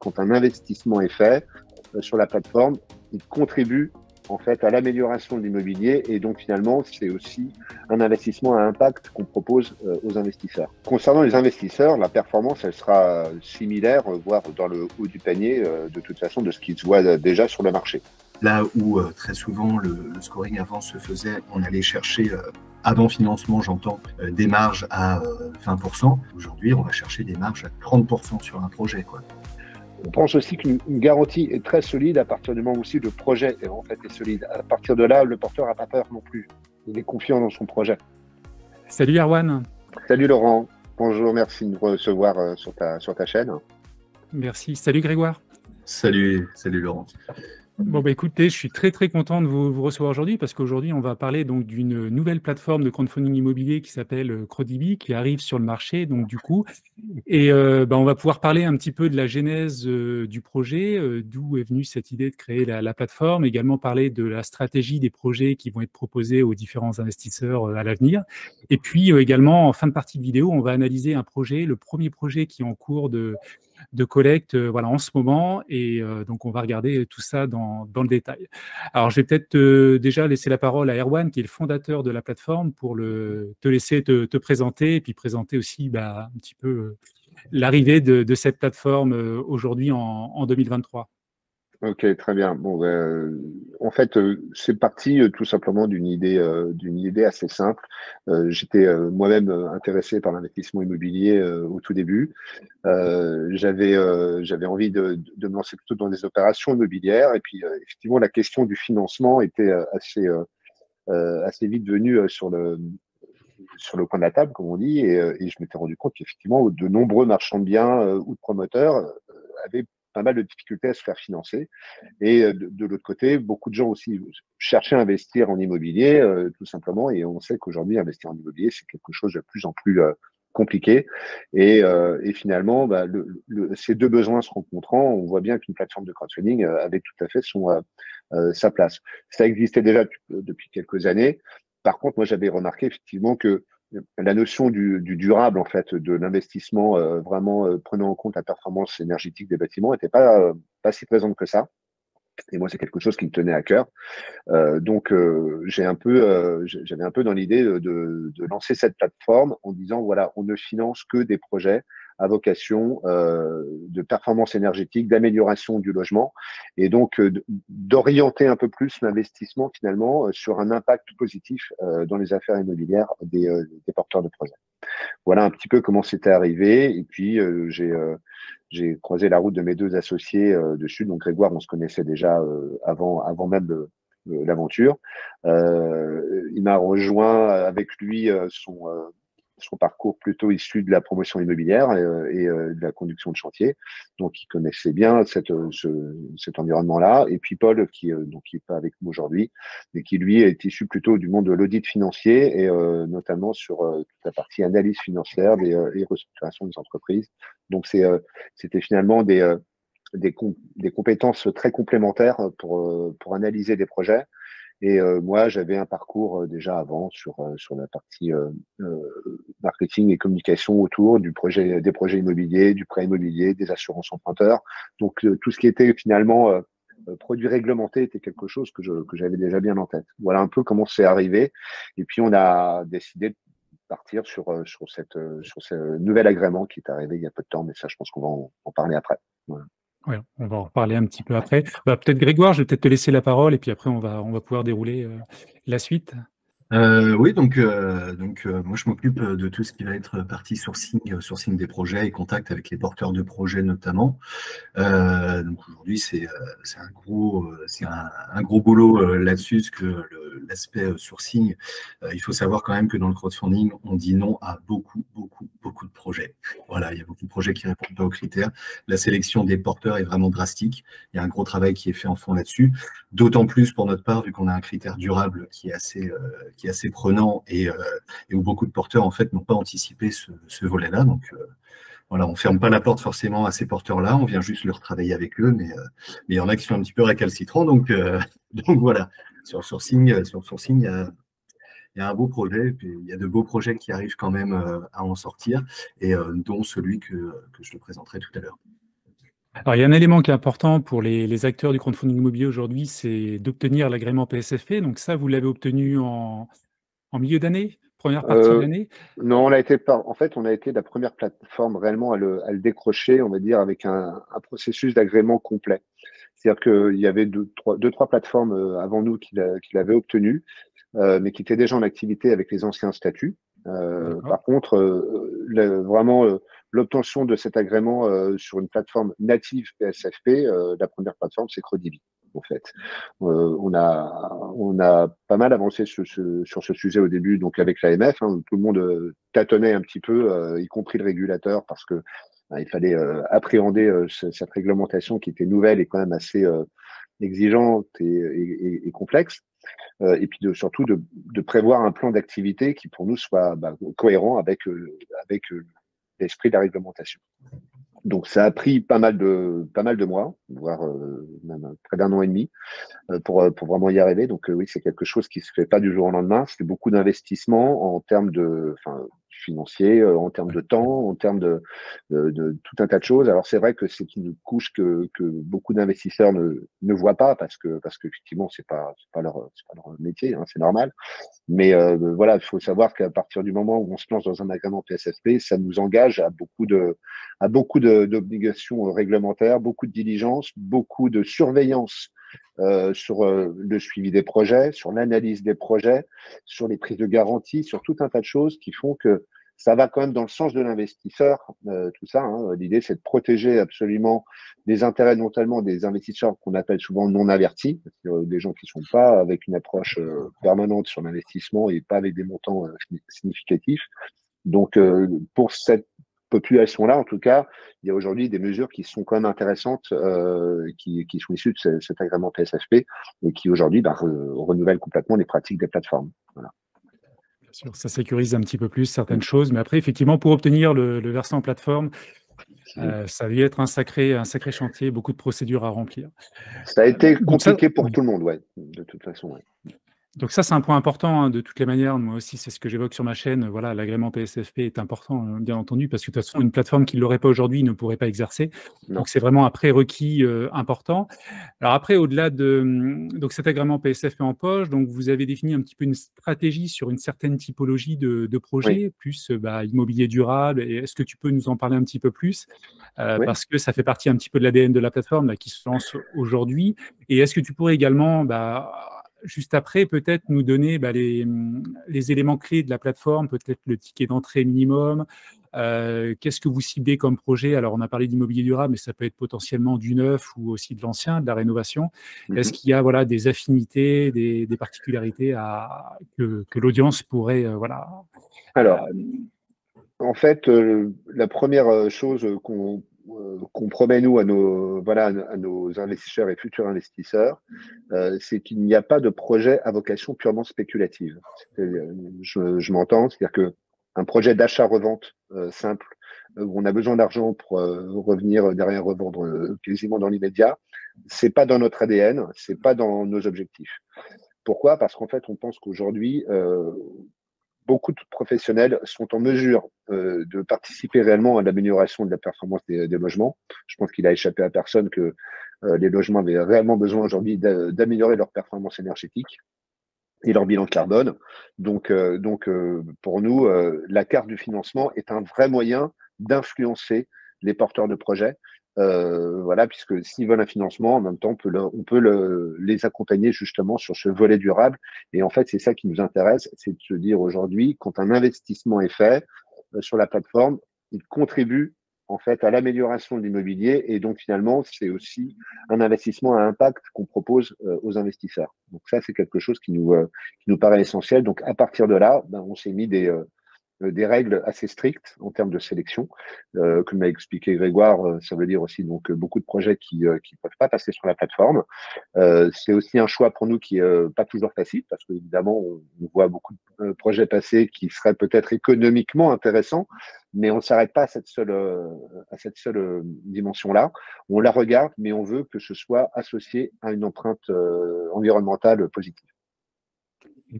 quand un investissement est fait sur la plateforme, il contribue en fait à l'amélioration de l'immobilier et donc finalement c'est aussi un investissement à impact qu'on propose aux investisseurs. Concernant les investisseurs, la performance elle sera similaire, voire dans le haut du panier de toute façon de ce qui se voit déjà sur le marché. Là où très souvent le scoring avant se faisait, on allait chercher avant financement, j'entends, des marges à 20%. Aujourd'hui, on va chercher des marges à 30% sur un projet, quoi. On pense aussi qu'une garantie est très solide à partir du moment aussi le projet est, en fait, est solide. À partir de là, le porteur n'a pas peur non plus. Il est confiant dans son projet. Salut Erwan. Salut Laurent. Bonjour, merci de me recevoir sur ta chaîne. Merci. Salut Grégoire. Salut Laurent. Bon, bah, écoutez, je suis très content de vous recevoir aujourd'hui parce qu'aujourd'hui, on va parler donc d'une nouvelle plateforme de crowdfunding immobilier qui s'appelle Crowdibby, qui arrive sur le marché, donc du coup. Et on va pouvoir parler un petit peu de la genèse du projet, d'où est venue cette idée de créer la plateforme, également parler de la stratégie des projets qui vont être proposés aux différents investisseurs à l'avenir. Et puis également, en fin de partie de vidéo, on va analyser un projet, le premier projet qui est en cours de collecte en ce moment et donc on va regarder tout ça dans le détail. Alors je vais peut-être déjà laisser la parole à Erwan qui est le fondateur de la plateforme pour te laisser te présenter et puis présenter aussi un petit peu l'arrivée de cette plateforme aujourd'hui en 2023. Ok, très bien. Bon, en fait, c'est parti tout simplement d'une idée assez simple. J'étais moi-même intéressé par l'investissement immobilier au tout début. J'avais envie de me lancer plutôt dans des opérations immobilières. Et puis, effectivement, la question du financement était assez vite venue sur le coin de la table, comme on dit. Et je m'étais rendu compte qu'effectivement, de nombreux marchands de biens ou de promoteurs avaient pas mal de difficultés à se faire financer. Et de l'autre côté, beaucoup de gens aussi cherchaient à investir en immobilier, tout simplement. Et on sait qu'aujourd'hui, investir en immobilier, c'est quelque chose de plus en plus compliqué. Et finalement, ces deux besoins se rencontrant, on voit bien qu'une plateforme de crowdfunding avait tout à fait sa place. Ça existait déjà depuis quelques années. Par contre, moi, j'avais remarqué effectivement que la notion du durable, en fait, de l'investissement vraiment prenant en compte la performance énergétique des bâtiments n'était pas si présente que ça. Et moi, c'est quelque chose qui me tenait à cœur. Donc, j'avais un peu dans l'idée de lancer cette plateforme en disant, voilà, on ne finance que des projets à vocation de performance énergétique, d'amélioration du logement, et donc d'orienter un peu plus l'investissement finalement sur un impact positif dans les affaires immobilières des porteurs de projets. Voilà un petit peu comment c'était arrivé. Et puis, j'ai croisé la route de mes deux associés dessus. Donc, Grégoire, on se connaissait déjà avant même l'aventure. Il m'a rejoint avec lui son parcours plutôt issu de la promotion immobilière et de la conduction de chantier. Donc, il connaissait bien cet environnement-là. Et puis, Paul, qui n'est pas avec nous aujourd'hui, mais qui, lui, est issu plutôt du monde de l'audit financier et notamment sur toute la partie analyse financière et restructuration des entreprises. Donc, c'était finalement des compétences très complémentaires pour analyser des projets. Et moi, j'avais un parcours déjà avant sur la partie marketing et communication autour des projets immobiliers, du prêt immobilier, des assurances emprunteurs. Donc, tout ce qui était finalement produit réglementé était quelque chose que j'avais déjà bien en tête. Voilà un peu comment c'est arrivé. Et puis, on a décidé de partir sur ce nouvel agrément qui est arrivé il y a peu de temps, mais ça, je pense qu'on va en parler après. Voilà. Ouais, on va en reparler un petit peu après. Peut-être Grégoire, je vais peut-être te laisser la parole et puis après on va pouvoir dérouler la suite. Oui, donc moi je m'occupe de tout ce qui va être partie sourcing des projets et contact avec les porteurs de projets notamment. Donc aujourd'hui c'est un gros boulot là-dessus, parce que l'aspect sourcing, il faut savoir quand même que dans le crowdfunding, on dit non à beaucoup de projets. Voilà, il y a beaucoup de projets qui répondent pas aux critères. La sélection des porteurs est vraiment drastique. Il y a un gros travail qui est fait en fond là-dessus. D'autant plus pour notre part, vu qu'on a un critère durable qui est assez prenant et où beaucoup de porteurs en fait n'ont pas anticipé ce volet-là. Donc voilà, on ferme pas la porte forcément à ces porteurs-là, on vient juste leur travailler avec eux, mais il y en a qui sont un petit peu récalcitrants. Donc voilà, sur le sourcing, il y a un beau projet, et puis il y a de beaux projets qui arrivent quand même à en sortir, et dont celui que je te présenterai tout à l'heure. Alors, il y a un élément qui est important pour les acteurs du crowdfunding immobilier aujourd'hui, c'est d'obtenir l'agrément PSFP. Donc ça, vous l'avez obtenu en milieu d'année, première partie de Euh, l'année? non, en fait, on a été la première plateforme réellement à le décrocher, on va dire, avec un processus d'agrément complet. C'est-à-dire qu'il y avait deux, trois plateformes avant nous qui l'avaient obtenu, mais qui étaient déjà en activité avec les anciens statuts. D'accord. Par contre, vraiment, l'obtention de cet agrément sur une plateforme native PSFP, la première plateforme, c'est Credibi, en fait. On a pas mal avancé sur ce sujet au début, donc avec l'AMF, hein, tout le monde tâtonnait un petit peu, y compris le régulateur, parce que il fallait appréhender cette réglementation qui était nouvelle et quand même assez exigeante et complexe. Et puis surtout de prévoir un plan d'activité qui pour nous soit cohérent avec l'esprit de la réglementation. Donc ça a pris pas mal de mois, voire même près d'1 an et demi, pour vraiment y arriver. Donc oui, c'est quelque chose qui se fait pas du jour au lendemain. C'est beaucoup d'investissement en termes financiers, en termes de temps, en termes de tout un tas de choses. Alors c'est vrai que c'est une couche que beaucoup d'investisseurs ne voient pas parce qu'effectivement c'est pas leur métier, hein, c'est normal. Mais voilà, il faut savoir qu'à partir du moment où on se lance dans un agrément PSFP, ça nous engage à beaucoup d'obligations réglementaires, beaucoup de diligence, beaucoup de surveillance sur le suivi des projets, sur l'analyse des projets, sur les prises de garantie, sur tout un tas de choses qui font que ça va quand même dans le sens de l'investisseur, tout ça. Hein. L'idée, c'est de protéger absolument les intérêts, notamment des investisseurs qu'on appelle souvent non avertis, c'est-à-dire des gens qui ne sont pas avec une approche permanente sur l'investissement et pas avec des montants significatifs. Donc, pour cette population-là, en tout cas, il y a aujourd'hui des mesures qui sont quand même intéressantes, qui sont issues de cet agrément PSFP et qui aujourd'hui renouvellent complètement les pratiques des plateformes. Voilà. Bien sûr, ça sécurise un petit peu plus certaines choses, mais après, effectivement, pour obtenir le versant plateforme, ça a dû être un sacré chantier, beaucoup de procédures à remplir. Ça a été Donc ça, compliqué pour oui. tout le monde, ouais, de toute façon. Ouais. Donc ça, c'est un point important, hein, de toutes les manières. Moi aussi, c'est ce que j'évoque sur ma chaîne. Voilà, l'agrément PSFP est important, bien entendu, parce que de toute façon, une plateforme qui ne l'aurait pas aujourd'hui ne pourrait pas exercer. Non. Donc c'est vraiment un prérequis important. Alors après, au-delà donc cet agrément PSFP en poche, donc vous avez défini un petit peu une stratégie sur une certaine typologie de projet, Oui. plus immobilier durable. Et est-ce que tu peux nous en parler un petit peu plus, Oui. parce que ça fait partie un petit peu de l'ADN de la plateforme là, qui se lance aujourd'hui. Et est-ce que tu pourrais également juste après, peut-être nous donner les éléments clés de la plateforme, peut-être le ticket d'entrée minimum. Qu'est-ce que vous ciblez comme projet? Alors, on a parlé d'immobilier durable, mais ça peut être potentiellement du neuf ou aussi de l'ancien, de la rénovation. Est-ce qu'il y a des affinités, des particularités que l'audience pourrait Alors, en fait, la première chose qu'on promet nous à nos investisseurs et futurs investisseurs, c'est qu'il n'y a pas de projet à vocation purement spéculative. Je m'entends, c'est-à-dire que un projet d'achat-revente simple où on a besoin d'argent pour revenir derrière revendre quasiment dans l'immédiat, c'est pas dans notre ADN, c'est pas dans nos objectifs. Pourquoi? Parce qu'en fait, on pense qu'aujourd'hui, beaucoup de professionnels sont en mesure de participer réellement à l'amélioration de la performance des logements. Je pense qu'il a échappé à personne que les logements avaient réellement besoin aujourd'hui d'améliorer leur performance énergétique et leur bilan carbone. Donc pour nous, la carte du financement est un vrai moyen d'influencer les porteurs de projets. Voilà, puisque s'ils veulent un financement, en même temps, on peut les accompagner justement sur ce volet durable. Et en fait, c'est ça qui nous intéresse, c'est de se dire aujourd'hui, quand un investissement est fait sur la plateforme, il contribue en fait à l'amélioration de l'immobilier. Et donc finalement, c'est aussi un investissement à impact qu'on propose aux investisseurs. Donc ça, c'est quelque chose qui nous paraît essentiel. Donc à partir de là, on s'est mis des règles assez strictes en termes de sélection. Comme l'a expliqué Grégoire, ça veut dire aussi donc beaucoup de projets qui peuvent pas passer sur la plateforme. C'est aussi un choix pour nous qui est pas toujours facile parce qu'évidemment, on voit beaucoup de projets passer qui seraient peut-être économiquement intéressants, mais on ne s'arrête pas à cette seule dimension-là. On la regarde, mais on veut que ce soit associé à une empreinte environnementale positive.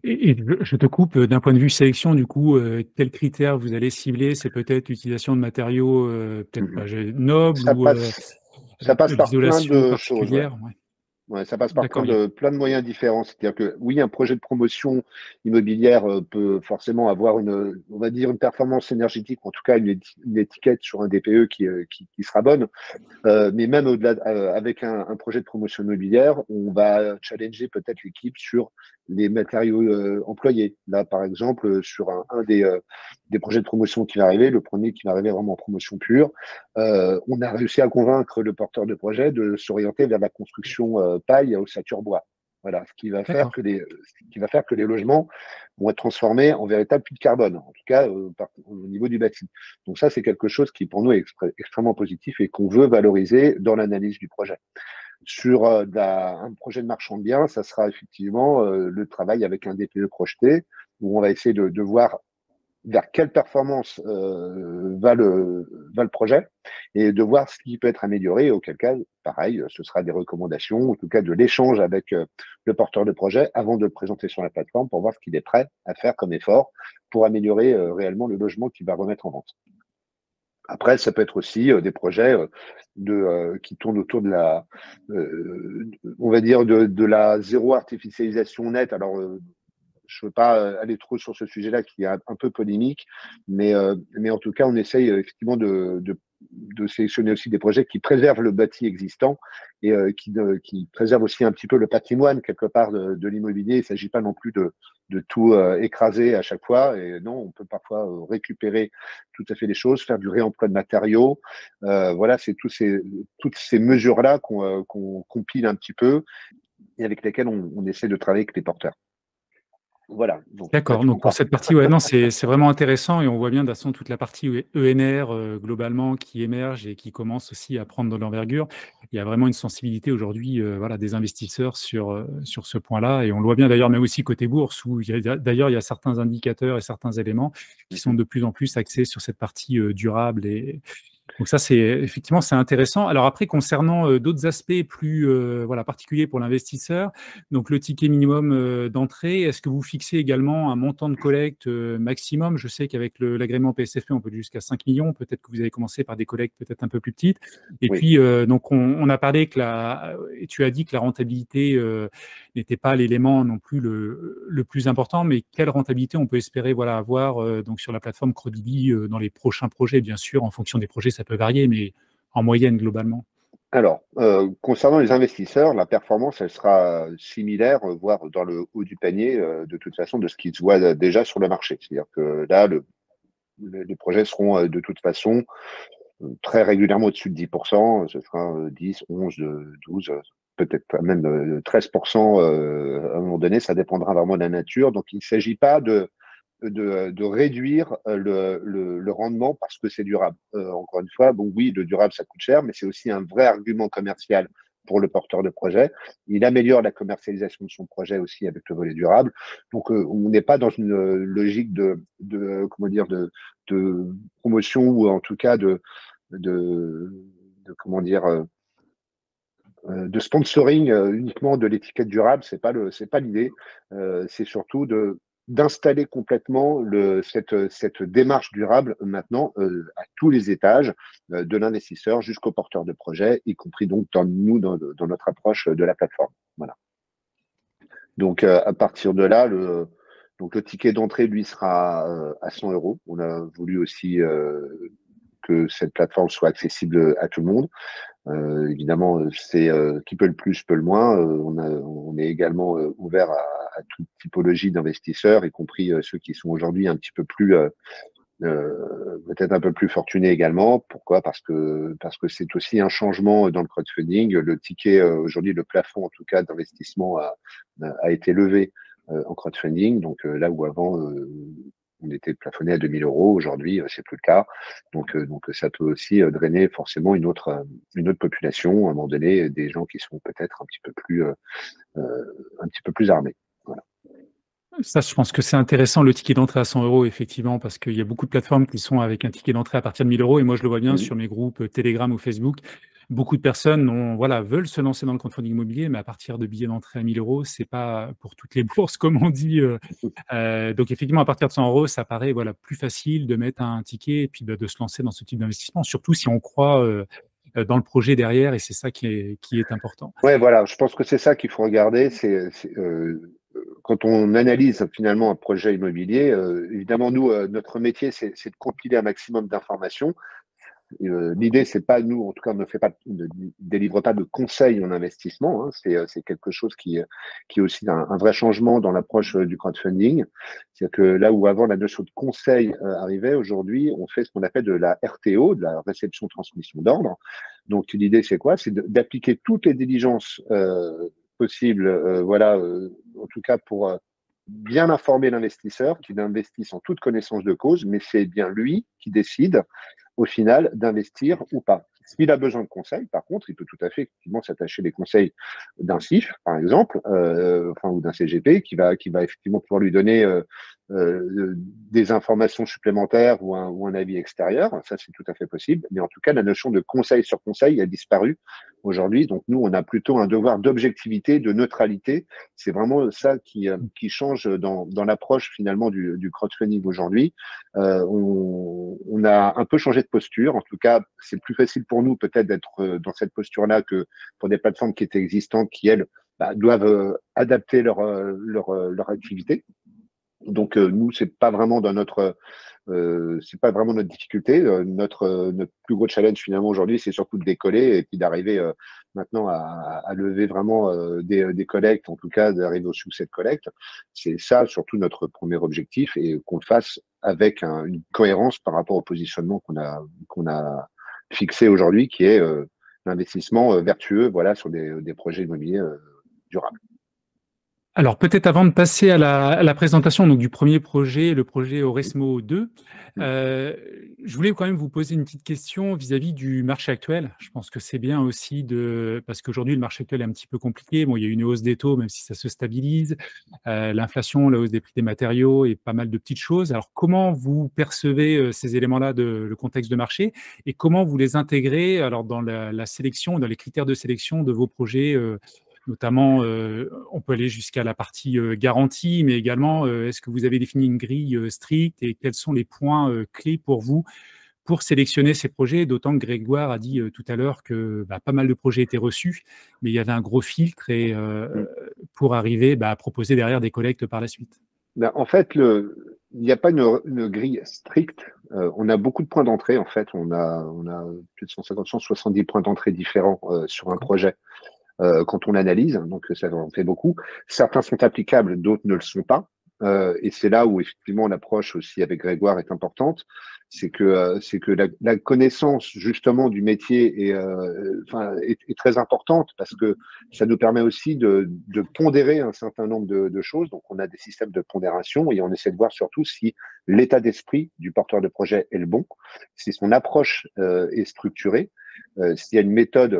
Et je te coupe, d'un point de vue sélection, du coup, quels critères vous allez cibler? C'est peut-être l'utilisation de matériaux peut-être pas nobles Ça ou passe. Ça passe par plein d'isolation de choses. particulière. Ouais. Ouais, ça passe par D'accord. plein de moyens différents. C'est-à-dire que oui, un projet de promotion immobilière peut forcément avoir on va dire, une performance énergétique, en tout cas une étiquette sur un DPE qui sera bonne. Mais même au-delà, avec un projet de promotion immobilière, on va challenger peut-être l'équipe sur les matériaux employés. Là, par exemple, sur un des projets de promotion qui va arriver, le premier qui va arriver vraiment en promotion pure, on a réussi à convaincre le porteur de projet de s'orienter vers la construction paille à ossature bois. Voilà, ce qui va faire D'accord. que les logements vont être transformés en véritable puits de carbone, en tout cas au niveau du bâti. Donc ça, c'est quelque chose qui pour nous est extrêmement positif et qu'on veut valoriser dans l'analyse du projet. Sur un projet de marchand de biens, ça sera effectivement le travail avec un DPE projeté, où on va essayer de voir vers quelle performance va le projet et de voir ce qui peut être amélioré. Auquel cas, pareil, ce sera des recommandations, en tout cas de l'échange avec le porteur de projet avant de le présenter sur la plateforme pour voir ce qu'il est prêt à faire comme effort pour améliorer réellement le logement qu'il va remettre en vente. Après, ça peut être aussi des projets qui tournent autour de on va dire, de la zéro artificialisation nette. Alors, je ne veux pas aller trop sur ce sujet-là qui est un peu polémique, mais en tout cas, on essaye effectivement de sélectionner aussi des projets qui préservent le bâti existant et qui préservent aussi un petit peu le patrimoine quelque part de l'immobilier. Il ne s'agit pas non plus de tout écraser à chaque fois. Et non, on peut parfois récupérer tout à fait les choses, faire du réemploi de matériaux. Voilà, c'est toutes ces mesures-là qu'on compile un petit peu et avec lesquelles on essaie de travailler avec les porteurs. Voilà. D'accord, donc pour cette partie, ouais, non, c'est vraiment intéressant et on voit bien de toute façon toute la partie ENR globalement qui émerge et qui commence aussi à prendre de l'envergure. Il y a vraiment une sensibilité aujourd'hui voilà, des investisseurs sur ce point-là et on le voit bien d'ailleurs même aussi côté bourse où d'ailleurs il y a certains indicateurs et certains éléments qui sont de plus en plus axés sur cette partie durable et donc ça, effectivement, c'est intéressant. Alors après, concernant d'autres aspects plus voilà, particuliers pour l'investisseur, donc le ticket minimum d'entrée, est-ce que vous fixez également un montant de collecte maximum? Je sais qu'avec l'agrément PSFP, on peut aller jusqu'à 5 millions. Peut-être que vous avez commencé par des collectes peut-être un peu plus petites. Et Oui. puis, donc, on a parlé et tu as dit que la rentabilité n'était pas l'élément non plus le plus important, mais quelle rentabilité on peut espérer voilà, avoir donc sur la plateforme Credibi dans les prochains projets, bien sûr, en fonction des projets, ça peut varier, mais en moyenne, globalement. Alors, concernant les investisseurs, la performance, elle sera similaire, voire dans le haut du panier, de toute façon, de ce qui se voit déjà sur le marché. C'est-à-dire que là, les projets seront de toute façon très régulièrement au-dessus de 10%. Ce sera 10, 11, 12, peut-être même 13% à un moment donné. Ça dépendra vraiment de la nature. Donc, il ne s'agit pas de réduire le rendement parce que c'est durable. Encore une fois, bon, oui, le durable, ça coûte cher, mais c'est aussi un vrai argument commercial pour le porteur de projet. Il améliore la commercialisation de son projet aussi avec le volet durable. Donc, on n'est pas dans une logique comment dire, de promotion ou en tout cas comment dire, de sponsoring uniquement de l'étiquette durable. C'est pas l'idée. C'est surtout d'installer complètement cette démarche durable maintenant à tous les étages de l'investisseur jusqu'au porteur de projet, y compris donc dans notre approche de la plateforme. Voilà. Donc à partir de là, donc le ticket d'entrée lui sera à 100 €. On a voulu aussi que cette plateforme soit accessible à tout le monde. Évidemment, c'est qui peut le plus, peut le moins. On est également ouvert à toute typologie d'investisseurs, y compris ceux qui sont aujourd'hui un petit peu plus, peut-être un peu plus fortunés également. Pourquoi? Parce que c'est aussi un changement dans le crowdfunding. Le ticket aujourd'hui, le plafond en tout cas d'investissement a été levé en crowdfunding. Donc là où avant on était plafonné à 2 000 €. Aujourd'hui, c'est plus le cas. Donc ça peut aussi drainer forcément une autre population à un moment donné, des gens qui sont peut-être un petit peu plus armés. Voilà. Ça, je pense que c'est intéressant, le ticket d'entrée à 100 €, effectivement, parce qu'il y a beaucoup de plateformes qui sont avec un ticket d'entrée à partir de 1 000 € et moi, je le vois bien sur mes groupes Telegram ou Facebook. Beaucoup de personnes veulent se lancer dans le crowdfunding immobilier, mais à partir de billets d'entrée à 1 000 €, c'est pas pour toutes les bourses, comme on dit. Donc, effectivement, à partir de 100 €, ça paraît plus facile de mettre un ticket et puis de se lancer dans ce type d'investissement, surtout si on croit dans le projet derrière, et c'est ça qui est important. Ouais, voilà, je pense que c'est ça qu'il faut regarder. Quand on analyse finalement un projet immobilier, évidemment, nous, notre métier, c'est de compiler un maximum d'informations. L'idée, c'est pas, nous, en tout cas, on ne délivre pas de conseils en investissement. Hein. C'est quelque chose qui est aussi un vrai changement dans l'approche du crowdfunding. C'est-à-dire que là où avant la notion de conseil arrivait, aujourd'hui, on fait ce qu'on appelle de la RTO, de la réception-transmission d'ordre. Donc, l'idée, c'est quoi? C'est d'appliquer toutes les diligences possibles, voilà, en tout cas pour bien informer l'investisseur, qu'il investisse en toute connaissance de cause, mais c'est bien lui qui décide au final d'investir ou pas. S'il a besoin de conseils, par contre, il peut tout à fait effectivement s'attacher des conseils d'un CIF, par exemple, ou d'un CGP, qui va effectivement pouvoir lui donner des informations supplémentaires ou un avis extérieur. Ça, c'est tout à fait possible. Mais en tout cas, la notion de conseil sur conseil a disparu aujourd'hui. Donc, nous, on a plutôt un devoir d'objectivité, de neutralité. C'est vraiment ça qui change dans l'approche finalement du crowdfunding aujourd'hui. On a un peu changé de posture. En tout cas, c'est plus facile pour nous peut-être d'être dans cette posture-là que pour des plateformes qui étaient existantes, qui elles doivent adapter leur activité. Donc nous, c'est pas vraiment c'est pas vraiment notre difficulté. Notre plus gros challenge finalement aujourd'hui, c'est surtout de décoller et puis d'arriver maintenant à lever vraiment des collectes, en tout cas d'arriver au succès de collecte. C'est ça surtout notre premier objectif, et qu'on le fasse avec une cohérence par rapport au positionnement qu'on a fixé aujourd'hui, qui est l'investissement vertueux, voilà, sur des projets immobiliers durables. Alors, peut-être avant de passer à la présentation donc, du premier projet, le projet Oresmo 2, je voulais quand même vous poser une petite question vis-à-vis du marché actuel. Je pense que c'est bien aussi parce qu'aujourd'hui, le marché actuel est un petit peu compliqué. Bon, il y a une hausse des taux, même si ça se stabilise, l'inflation, la hausse des prix des matériaux et pas mal de petites choses. Alors, comment vous percevez ces éléments-là, le contexte de marché, et comment vous les intégrez alors, dans la sélection, dans les critères de sélection de vos projets notamment, on peut aller jusqu'à la partie garantie, mais également, est-ce que vous avez défini une grille stricte, et quels sont les points clés pour vous pour sélectionner ces projets? D'autant que Grégoire a dit tout à l'heure que pas mal de projets étaient reçus, mais il y avait un gros filtre pour arriver à proposer derrière des collectes par la suite. En fait, il n'y a pas une grille stricte. On a beaucoup de points d'entrée. En fait, on a plus de 150, 170 points d'entrée différents sur un projet. Quand on l'analyse, donc ça en fait beaucoup. Certains sont applicables, d'autres ne le sont pas. Et c'est là où effectivement l'approche aussi avec Grégoire est importante. C'est que la connaissance justement du métier est très importante, parce que ça nous permet aussi de pondérer un certain nombre de choses. Donc on a des systèmes de pondération, et on essaie de voir surtout si l'état d'esprit du porteur de projet est le bon, si son approche est structurée, s'il y a une méthode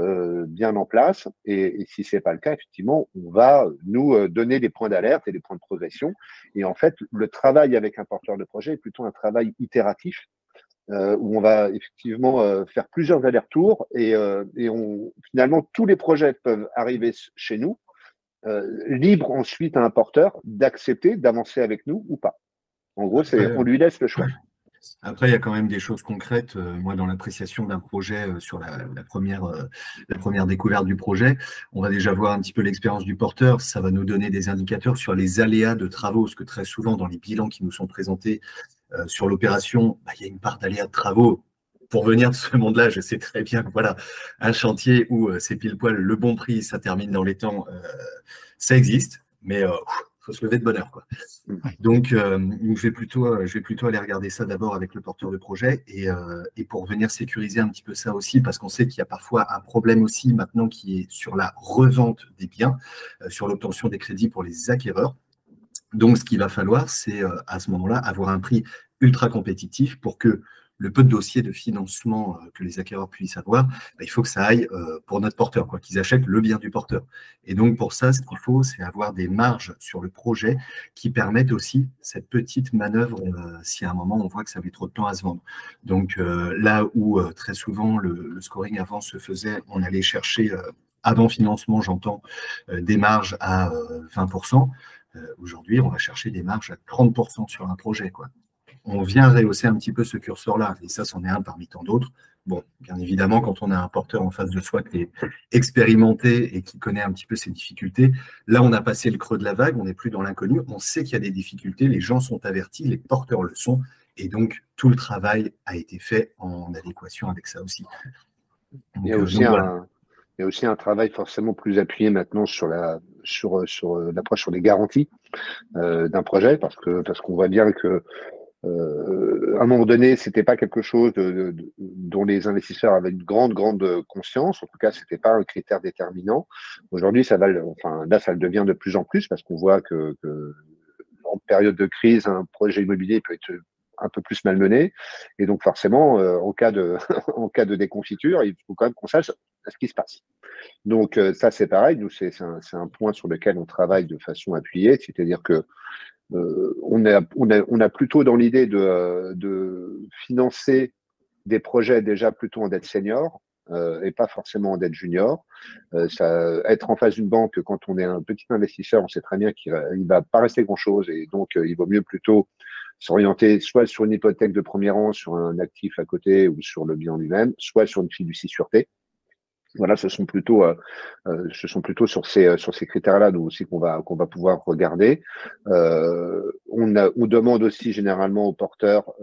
bien en place, et si c'est pas le cas, effectivement, on va nous donner des points d'alerte et des points de progression. Et en fait, le travail avec un porteur de projet est plutôt un travail itératif, où on va effectivement faire plusieurs allers-retours, et finalement, tous les projets peuvent arriver chez nous, libre ensuite à un porteur d'accepter d'avancer avec nous ou pas. En gros, on lui laisse le choix. Après, il y a quand même des choses concrètes. Moi, dans l'appréciation d'un projet sur la première découverte du projet, on va déjà voir un petit peu l'expérience du porteur. Ça va nous donner des indicateurs sur les aléas de travaux, parce que très souvent, dans les bilans qui nous sont présentés sur l'opération, il y a une part d'aléas de travaux. Pour venir de ce monde-là, je sais très bien que voilà, un chantier où c'est pile poil le bon prix, ça termine dans les temps, ça existe, mais faut se lever de bonne heure, quoi. Donc, je vais plutôt aller regarder ça d'abord avec le porteur de projet, et pour venir sécuriser un petit peu ça aussi, parce qu'on sait qu'il y a parfois un problème aussi maintenant qui est sur la revente des biens, sur l'obtention des crédits pour les acquéreurs. Donc, ce qu'il va falloir, c'est à ce moment-là avoir un prix ultra compétitif pour que le peu de dossiers de financement que les acquéreurs puissent avoir, il faut que ça aille pour notre porteur, quoi, qu'ils achètent le bien du porteur. Et donc, pour ça, ce qu'il faut, c'est avoir des marges sur le projet qui permettent aussi cette petite manœuvre si à un moment, on voit que ça met trop de temps à se vendre. Donc, là où très souvent, le scoring avant se faisait, on allait chercher, avant financement, j'entends, des marges à 20%. Aujourd'hui, on va chercher des marges à 30% sur un projet, quoi. On vient rehausser un petit peu ce curseur-là, et ça, c'en est un parmi tant d'autres. Bon, bien évidemment, quand on a un porteur en face de soi qui est expérimenté et qui connaît un petit peu ses difficultés, là, on a passé le creux de la vague, on n'est plus dans l'inconnu, on sait qu'il y a des difficultés, les gens sont avertis, les porteurs le sont, et donc tout le travail a été fait en adéquation avec ça aussi. Donc, il y a aussi il y a aussi un travail forcément plus appuyé maintenant sur l'approche sur les garanties d'un projet, parce qu'on voit bien que à un moment donné, c'était pas quelque chose dont les investisseurs avaient une grande conscience. En tout cas, c'était pas un critère déterminant. Aujourd'hui, ça le devient de plus en plus, parce qu'on voit que en période de crise, un projet immobilier peut être un peu plus malmené. Et donc, forcément, en cas de déconfiture, il faut quand même qu'on sache ce qui se passe. Donc, ça, c'est pareil. Nous, c'est un point sur lequel on travaille de façon appuyée. C'est-à-dire que on a plutôt dans l'idée de financer des projets déjà plutôt en dette senior et pas forcément en dette junior. Être en face d'une banque, quand on est un petit investisseur, on sait très bien qu'il ne va pas rester grand-chose, et donc il vaut mieux plutôt s'orienter soit sur une hypothèque de premier rang, sur un actif à côté ou sur le bien lui-même, soit sur une fiducie sûreté. Voilà, ce sont plutôt sur ces critères-là, nous aussi, qu'on va pouvoir regarder. On demande aussi généralement aux porteurs,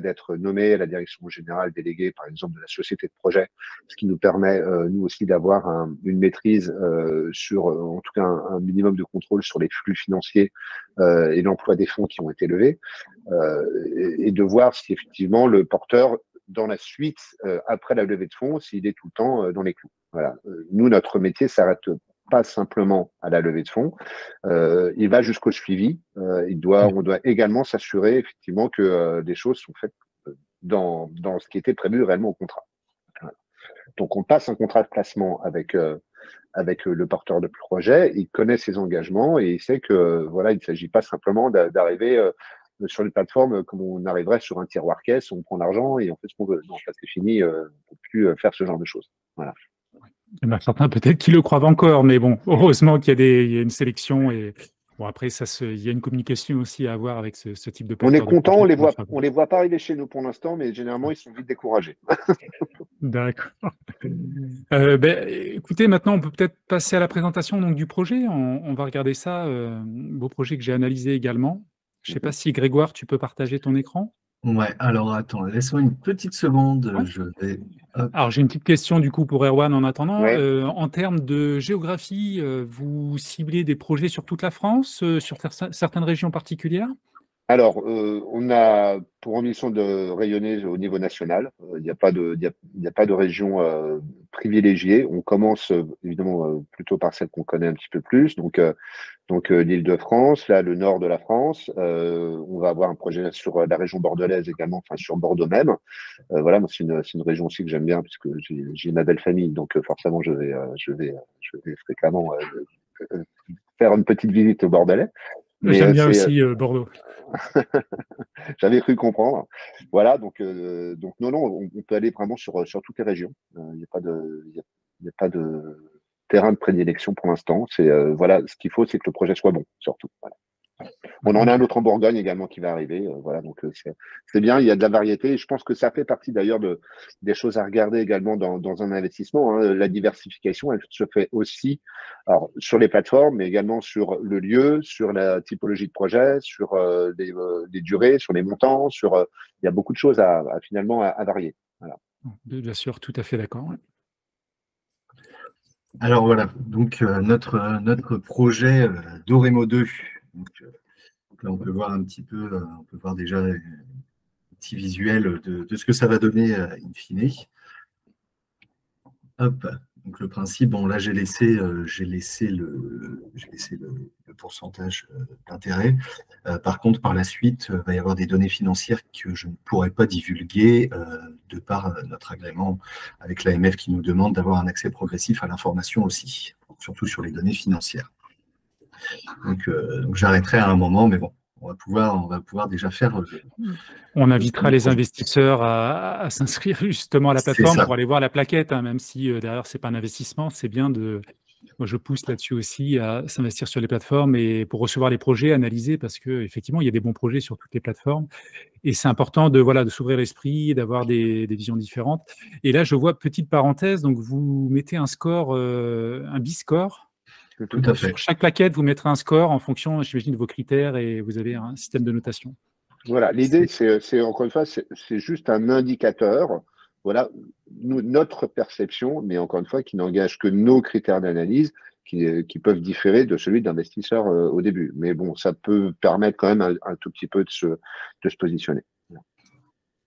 d'être nommés à la direction générale déléguée, par exemple, de la société de projet, ce qui nous permet, nous aussi, d'avoir une maîtrise sur, en tout cas, un minimum de contrôle sur les flux financiers et l'emploi des fonds qui ont été levés, et de voir si effectivement le porteur, dans la suite, après la levée de fonds, s'il est tout le temps dans les clous. Voilà. Nous, notre métier s'arrête pas simplement à la levée de fonds, il va jusqu'au suivi. On doit également s'assurer effectivement que les choses sont faites dans ce qui était prévu réellement au contrat. Voilà. Donc, on passe un contrat de placement avec le porteur de projet. Il connaît ses engagements et il sait que il ne s'agit pas simplement d'arriver sur les plateformes comme on arriverait sur un tiroir caisse, on prend l'argent et on fait ce qu'on veut. Non, ça c'est fini, on ne peut plus faire ce genre de choses. Voilà. Il y en a certains peut-être qui le croient encore, mais bon, heureusement qu'il y a une sélection, et bon, après, il y a une communication aussi à avoir avec ce type de porteur. On est content, on les voit pas arriver chez nous pour l'instant, mais généralement ils sont vite découragés. D'accord. Écoutez, maintenant, on peut peut-être passer à la présentation donc, du projet. On va regarder ça, beau projet que j'ai analysé également. Je ne sais pas si, Grégoire, tu peux partager ton écran? Ouais, alors attends, laisse-moi une petite seconde. Ouais. Je vais. Alors, j'ai une petite question du coup pour Erwan en attendant. Ouais. En termes de géographie, vous ciblez des projets sur toute la France, sur certaines régions particulières? Alors, on a pour ambition de rayonner au niveau national. Il n'y a pas de région privilégiée. On commence évidemment plutôt par celle qu'on connaît un petit peu plus. Donc l'Île-de-France, là, le nord de la France. On va avoir un projet sur la région bordelaise également, enfin sur Bordeaux même. Moi, c'est une région aussi que j'aime bien puisque j'ai ma belle famille. Donc forcément, je vais fréquemment faire une petite visite au Bordelais. J'aime bien aussi Bordeaux. J'avais cru comprendre. Voilà, donc non, on peut aller vraiment sur toutes les régions. Il n'y a pas de terrain de prédilection pour l'instant. C'est ce qu'il faut, c'est que le projet soit bon, surtout. Voilà. On en a un autre en Bourgogne également qui va arriver. Donc c'est bien, il y a de la variété. Et je pense que ça fait partie d'ailleurs des choses à regarder également dans un investissement. Hein. La diversification, elle se fait aussi sur les plateformes, mais également sur le lieu, sur la typologie de projet, sur les durées, sur les montants. Il y a beaucoup de choses finalement à varier. Voilà. Bien sûr, tout à fait d'accord. Ouais. Alors voilà, donc notre projet Doremo 2. Donc là, on peut voir un petit peu, on peut voir déjà un petit visuel de ce que ça va donner in fine. Hop, donc le principe, bon là j'ai laissé le pourcentage d'intérêt. Par contre, par la suite, il va y avoir des données financières que je ne pourrai pas divulguer de par notre agrément avec l'AMF qui nous demande d'avoir un accès progressif à l'information aussi, surtout sur les données financières. Donc j'arrêterai à un moment, mais bon, on va pouvoir déjà faire. On invitera les investisseurs à s'inscrire justement à la plateforme pour aller voir la plaquette, hein, même si derrière c'est pas un investissement, c'est bien de moi, je pousse là-dessus aussi à s'investir sur les plateformes et pour recevoir les projets, analyser parce qu'effectivement, il y a des bons projets sur toutes les plateformes et c'est important de, voilà, de s'ouvrir l'esprit, d'avoir des visions différentes. Et là, je vois, petite parenthèse, donc vous mettez un score, un B-score. Tout à Sur fait. chaque plaquette, vous mettrez un score en fonction, j'imagine, de vos critères et vous avez un système de notation. Voilà, l'idée, c'est encore une fois, c'est juste un indicateur. Voilà, notre perception, mais encore une fois, qui n'engage que nos critères d'analyse, qui peuvent différer de celui d'investisseur au début. Mais bon, ça peut permettre quand même un tout petit peu de se positionner.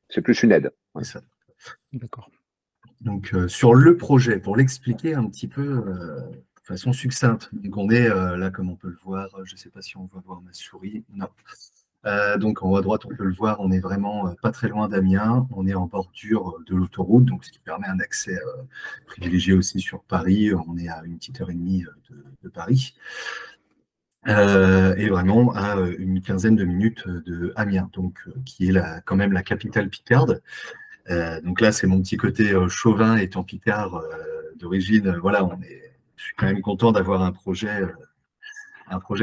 C'est plus une aide. C'est ça. D'accord. Donc, sur le projet, pour l'expliquer un petit peu de façon succincte. Donc, on est là, comme on peut le voir, je ne sais pas si on va voir ma souris. Non. Donc, en haut à droite, on peut le voir, on est vraiment pas très loin d'Amiens. On est en bordure de l'autoroute, donc ce qui permet un accès privilégié aussi sur Paris. On est à une petite heure et demie de Paris. Et vraiment à une quinzaine de minutes de Amiens, donc, qui est quand même la capitale picarde. Donc là, c'est mon petit côté chauvin étant picard d'origine. Voilà, je suis quand même content d'avoir un projet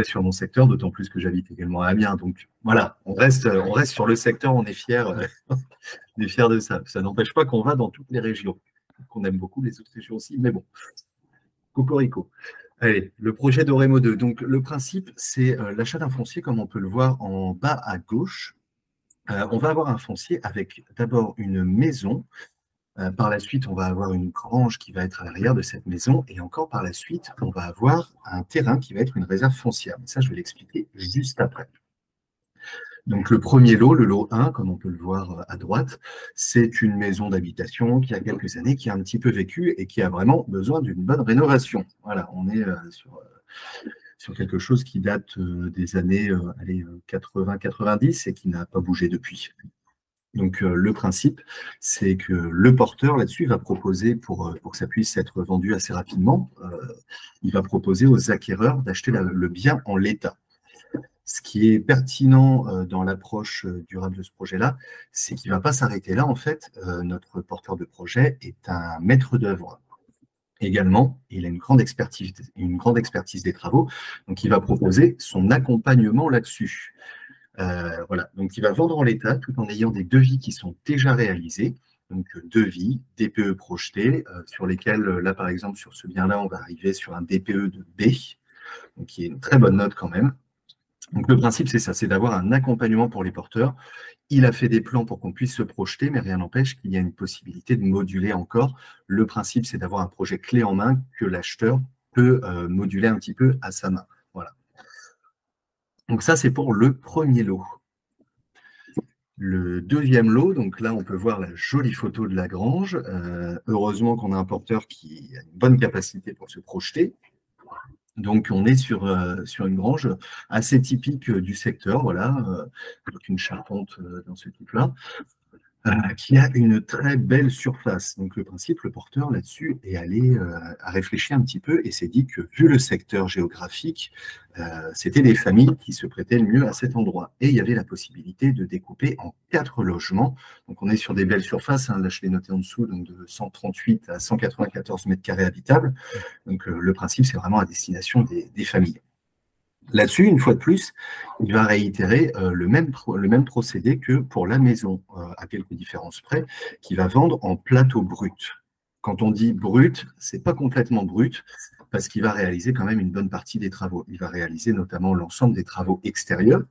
sur mon secteur, d'autant plus que j'habite également à Amiens. Donc voilà, on reste sur le secteur, on est fiers de ça. Ça n'empêche pas qu'on va dans toutes les régions, qu'on aime beaucoup les autres régions aussi, mais bon, cocorico. Allez, le projet d'Oremo 2. Donc le principe, c'est l'achat d'un foncier, comme on peut le voir en bas à gauche. On va avoir un foncier avec d'abord une maison. Par la suite, on va avoir une grange qui va être à l'arrière de cette maison. Et encore par la suite, on va avoir un terrain qui va être une réserve foncière. Mais ça, je vais l'expliquer juste après. Donc le premier lot, le lot 1, comme on peut le voir à droite, c'est une maison d'habitation qui a quelques années, qui a un petit peu vécu et qui a vraiment besoin d'une bonne rénovation. Voilà, on est sur quelque chose qui date des années 80-90 et qui n'a pas bougé depuis. Donc le principe, c'est que le porteur là-dessus va proposer, pour que ça puisse être vendu assez rapidement, il va proposer aux acquéreurs d'acheter le bien en l'état. Ce qui est pertinent dans l'approche durable de ce projet-là, c'est qu'il ne va pas s'arrêter là. En fait, notre porteur de projet est un maître d'œuvre. Également, il a une grande expertise des travaux, donc il va proposer son accompagnement là-dessus. Voilà, donc il va vendre en l'état tout en ayant des devis qui sont déjà réalisés, donc devis, DPE projetés, sur lesquels, là par exemple, sur ce bien-là, on va arriver sur un DPE de B, donc qui est une très bonne note quand même. Donc le principe, c'est ça, c'est d'avoir un accompagnement pour les porteurs. Il a fait des plans pour qu'on puisse se projeter, mais rien n'empêche qu'il y a une possibilité de moduler encore. Le principe, c'est d'avoir un projet clé en main que l'acheteur peut moduler un petit peu à sa main. Voilà. Donc ça, c'est pour le premier lot. Le deuxième lot, donc là, on peut voir la jolie photo de la grange. Heureusement qu'on a un porteur qui a une bonne capacité pour se projeter. Donc, on est sur une grange assez typique du secteur, voilà, avec une charpente dans ce type-là, qui a une très belle surface. Donc, le principe, le porteur là-dessus est allé à réfléchir un petit peu et s'est dit que, vu le secteur géographique, c'était les familles qui se prêtaient le mieux à cet endroit. Et il y avait la possibilité de découper en 4 logements. Donc, on est sur des belles surfaces, hein, là je l'ai noté en dessous, donc de 138 à 194 mètres carrés habitables. Donc, le principe, c'est vraiment à destination des familles. Là-dessus, une fois de plus, il va réitérer le même procédé que pour la maison, à quelques différences près, qui va vendre en plateau brut. Quand on dit brut, c'est pas complètement brut, parce qu'il va réaliser quand même une bonne partie des travaux. Il va réaliser notamment l'ensemble des travaux extérieurs,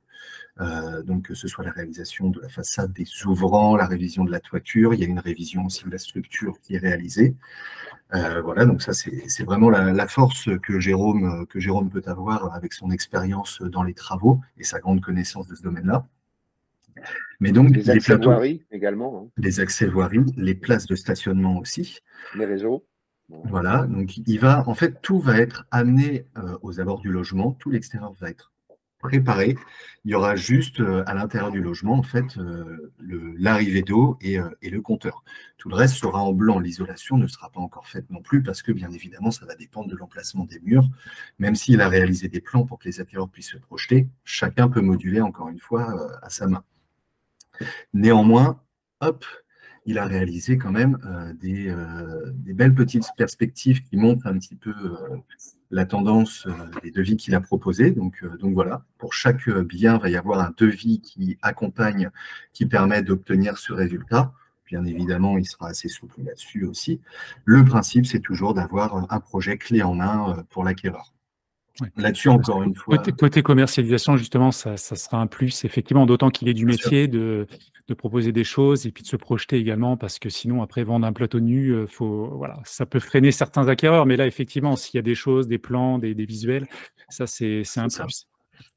donc que ce soit la réalisation de la façade des ouvrants, la révision de la toiture, il y a une révision aussi de la structure qui est réalisée. Voilà, donc ça c'est vraiment la force que Jérôme peut avoir avec son expérience dans les travaux et sa grande connaissance de ce domaine-là. Mais donc les accès voiries également. Hein. Les accès voiries, les places de stationnement aussi. Les réseaux. Voilà, donc en fait, tout va être amené aux abords du logement, tout l'extérieur va être préparé. Il y aura juste à l'intérieur du logement, en fait, l'arrivée d'eau et le compteur. Tout le reste sera en blanc. L'isolation ne sera pas encore faite non plus parce que, bien évidemment, ça va dépendre de l'emplacement des murs. Même s'il a réalisé des plans pour que les acquéreurs puissent se projeter, chacun peut moduler, encore une fois, à sa main. Néanmoins, hop, il a réalisé quand même des belles petites perspectives qui montrent un petit peu la tendance des devis qu'il a proposés. Donc voilà, pour chaque bien, il va y avoir un devis qui accompagne, qui permet d'obtenir ce résultat. Bien évidemment, il sera assez souple là-dessus aussi. Le principe, c'est toujours d'avoir un projet clé en main pour l'acquéreur. Ouais. Là-dessus, encore une fois. Côté commercialisation, justement, ça sera un plus, effectivement, d'autant qu'il est du métier de proposer des choses et puis de se projeter également, parce que sinon, après, vendre un plateau nu, voilà, ça peut freiner certains acquéreurs. Mais là, effectivement, s'il y a des choses, des plans, des visuels, ça, c'est un plus.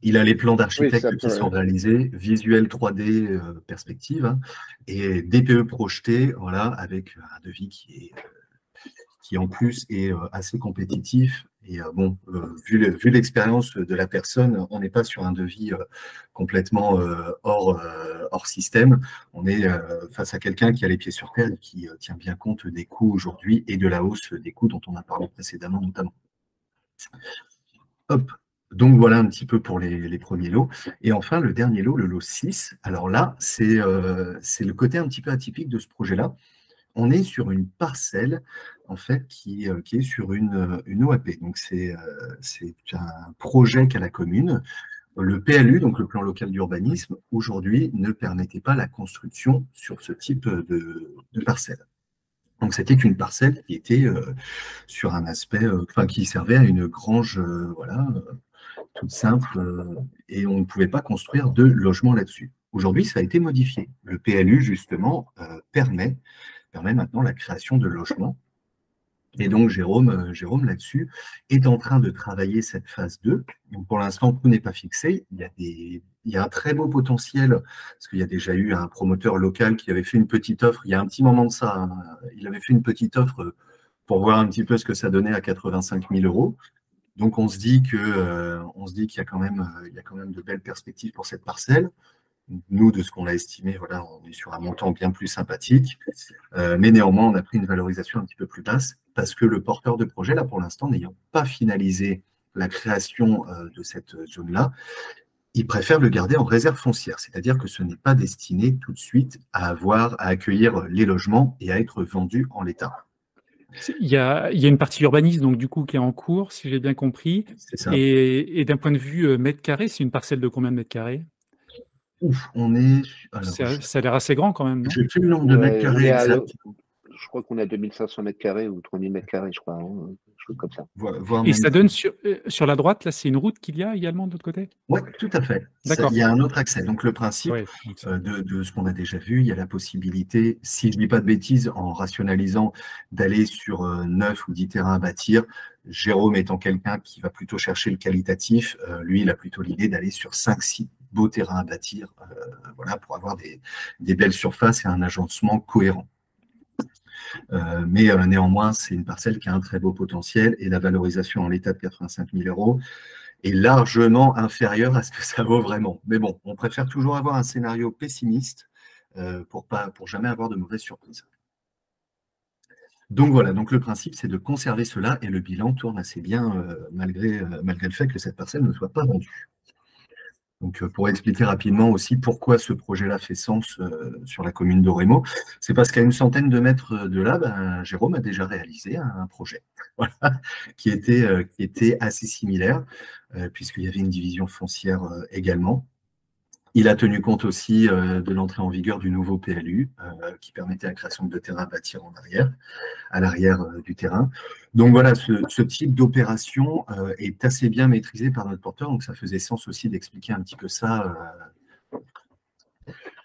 Il a les plans d'architecte Oui, qui sont réalisés, visuel 3D perspective, hein, et DPE projeté, voilà, avec un devis qui en plus est assez compétitif. Et bon, vu l'expérience de la personne, on n'est pas sur un devis complètement hors système. On est face à quelqu'un qui a les pieds sur terre et qui tient bien compte des coûts aujourd'hui et de la hausse des coûts dont on a parlé précédemment notamment. Hop. Donc voilà un petit peu pour les premiers lots. Et enfin, le dernier lot, le lot 6. Alors là, c'est le côté un petit peu atypique de ce projet-là. On est sur une parcelle, en fait, qui est sur une OAP. Donc, c'est un projet qu'a la commune. Le PLU, donc le plan local d'urbanisme, aujourd'hui, ne permettait pas la construction sur ce type de parcelle. Donc, c'était une parcelle qui était sur un aspect, qui servait à une grange, voilà, toute simple, et on ne pouvait pas construire de logement là-dessus. Aujourd'hui, ça a été modifié. Le PLU, justement, permet maintenant la création de logements. Et donc, Jérôme là-dessus, est en train de travailler cette phase 2. Donc, pour l'instant, tout n'est pas fixé. Il y a un très beau potentiel, parce qu'il y a déjà eu un promoteur local qui avait fait une petite offre, il y a un petit moment de ça, hein, il avait fait une petite offre pour voir un petit peu ce que ça donnait à 85 000 €. Donc, on se dit qu'il y a quand même de belles perspectives pour cette parcelle. Nous, de ce qu'on a estimé, voilà, on est sur un montant bien plus sympathique, mais néanmoins, on a pris une valorisation un petit peu plus basse parce que le porteur de projet, là, pour l'instant, n'ayant pas finalisé la création de cette zone-là, il préfère le garder en réserve foncière, c'est-à-dire que ce n'est pas destiné tout de suite à accueillir les logements et à être vendu en l'état. Il y a une partie urbanisme, donc du coup, qui est en cours, si j'ai bien compris. C'est ça. Et d'un point de vue mètre carré, c'est une parcelle de combien de mètres carrés? Ouf, on est. Ça a l'air assez grand quand même, non? Je sais plus le nombre de mètres carrés exact. Je crois qu'on a 2500 mètres carrés ou 3000 mètres carrés, je crois, hein, chose comme ça. Et ça donne sur la droite, là, c'est une route qu'il y a également de l'autre côté? Oui, tout à fait. D'accord. Il y a un autre accès. Donc, le principe de ce qu'on a déjà vu, il y a la possibilité, si je ne dis pas de bêtises, en rationalisant, d'aller sur 9 ou 10 terrains à bâtir. Jérôme étant quelqu'un qui va plutôt chercher le qualitatif, lui, il a plutôt l'idée d'aller sur 5-6 beaux terrains à bâtir, voilà, pour avoir des belles surfaces et un agencement cohérent. Mais néanmoins, c'est une parcelle qui a un très beau potentiel et la valorisation en l'état de 85 000 € est largement inférieure à ce que ça vaut vraiment. Mais bon, on préfère toujours avoir un scénario pessimiste pour jamais avoir de mauvaises surprises. Donc voilà, donc le principe, c'est de conserver cela et le bilan tourne assez bien malgré le fait que cette parcelle ne soit pas vendue. Donc, pour expliquer rapidement aussi pourquoi ce projet-là fait sens sur la commune d'Oremo, c'est parce qu'à une centaine de mètres de là, Jérôme a déjà réalisé un projet voilà, qui était assez similaire, puisqu'il y avait une division foncière également. Il a tenu compte aussi de l'entrée en vigueur du nouveau PLU, qui permettait la création de terrains à bâtir à l'arrière du terrain. Donc voilà, ce type d'opération est assez bien maîtrisé par notre porteur, donc ça faisait sens aussi d'expliquer un petit peu ça,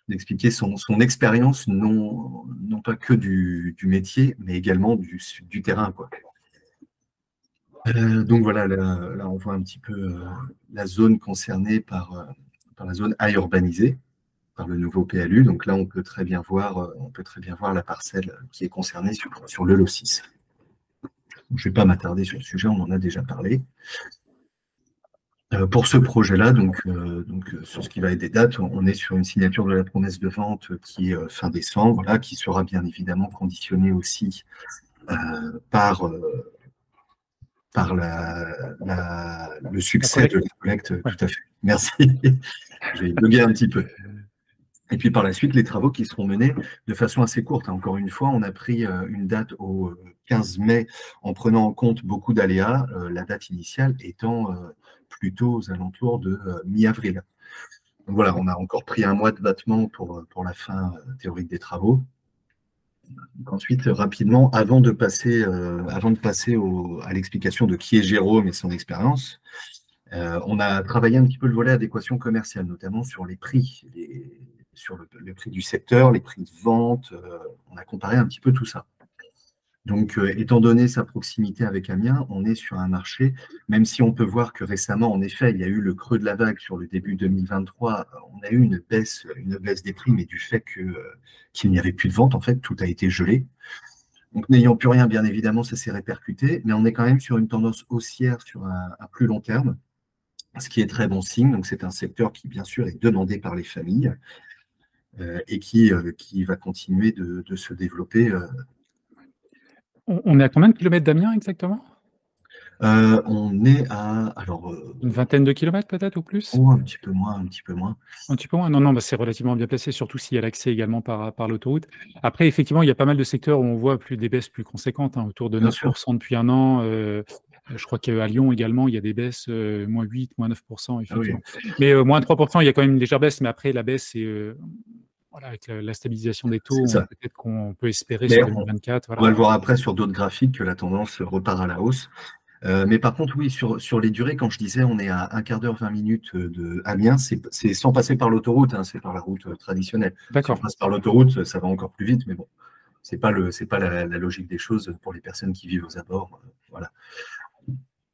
d'expliquer son expérience, non pas que du métier, mais également du terrain, quoi. Donc voilà, là on voit un petit peu la zone concernée par la zone à urbaniser, par le nouveau PLU. Donc là, on peut très bien voir la parcelle qui est concernée sur le lot 6. Je ne vais pas m'attarder sur le sujet, on en a déjà parlé. Pour ce projet-là, donc sur ce qui va être des dates, on est sur une signature de la promesse de vente qui est fin décembre, voilà, qui sera bien évidemment conditionnée aussi par le succès de la collecte. Tout à fait. Merci. J'ai bugué un petit peu. Et puis par la suite, les travaux qui seront menés de façon assez courte. Encore une fois, on a pris une date au 15 mai en prenant en compte beaucoup d'aléas, la date initiale étant plutôt aux alentours de mi-avril. Donc voilà, on a encore pris un mois de battement pour la fin théorique des travaux. Donc ensuite, rapidement, avant de passer à l'explication de qui est Jérôme et son expérience, on a travaillé un petit peu le volet adéquation commerciale, notamment sur les prix, sur le prix du secteur, les prix de vente. On a comparé un petit peu tout ça. Donc, étant donné sa proximité avec Amiens, on est sur un marché, même si on peut voir que récemment, en effet, il y a eu le creux de la vague sur le début 2023, on a eu une baisse des prix, mais du fait qu'il n'y avait plus de vente, en fait, tout a été gelé. Donc, n'ayant plus rien, bien évidemment, ça s'est répercuté, mais on est quand même sur une tendance haussière sur un plus long terme, ce qui est très bon signe. Donc, c'est un secteur qui, bien sûr, est demandé par les familles et qui va continuer de se développer. On est à combien de kilomètres d'Amiens exactement? On est à, Une vingtaine de kilomètres peut-être ou plus? un petit peu moins, un petit peu moins. Un petit peu moins? Non, non, bah, c'est relativement bien placé, surtout s'il y a l'accès également par l'autoroute. Après, effectivement, il y a pas mal de secteurs où on voit des baisses plus conséquentes, hein, autour de Bien 9 sûr. depuis 1 an. Je crois qu'à Lyon également, il y a des baisses, -8, -9 Ah oui. effectivement. Mais -3 il y a quand même une légère baisse, mais après la baisse, c'est, voilà, avec la stabilisation des taux, C'est ça. peut-être qu'on peut espérer Mais sur on 2024, va voilà. le voir après sur d'autres graphiques que la tendance repart à la hausse. Mais par contre, oui, sur les durées, quand je disais on est à un quart d'heure, 20 minutes de Amiens, c'est sans passer par l'autoroute, hein, c'est par la route traditionnelle. Si on D'accord. passe par l'autoroute, ça va encore plus vite, mais bon, c'est pas la logique des choses pour les personnes qui vivent aux abords. Voilà.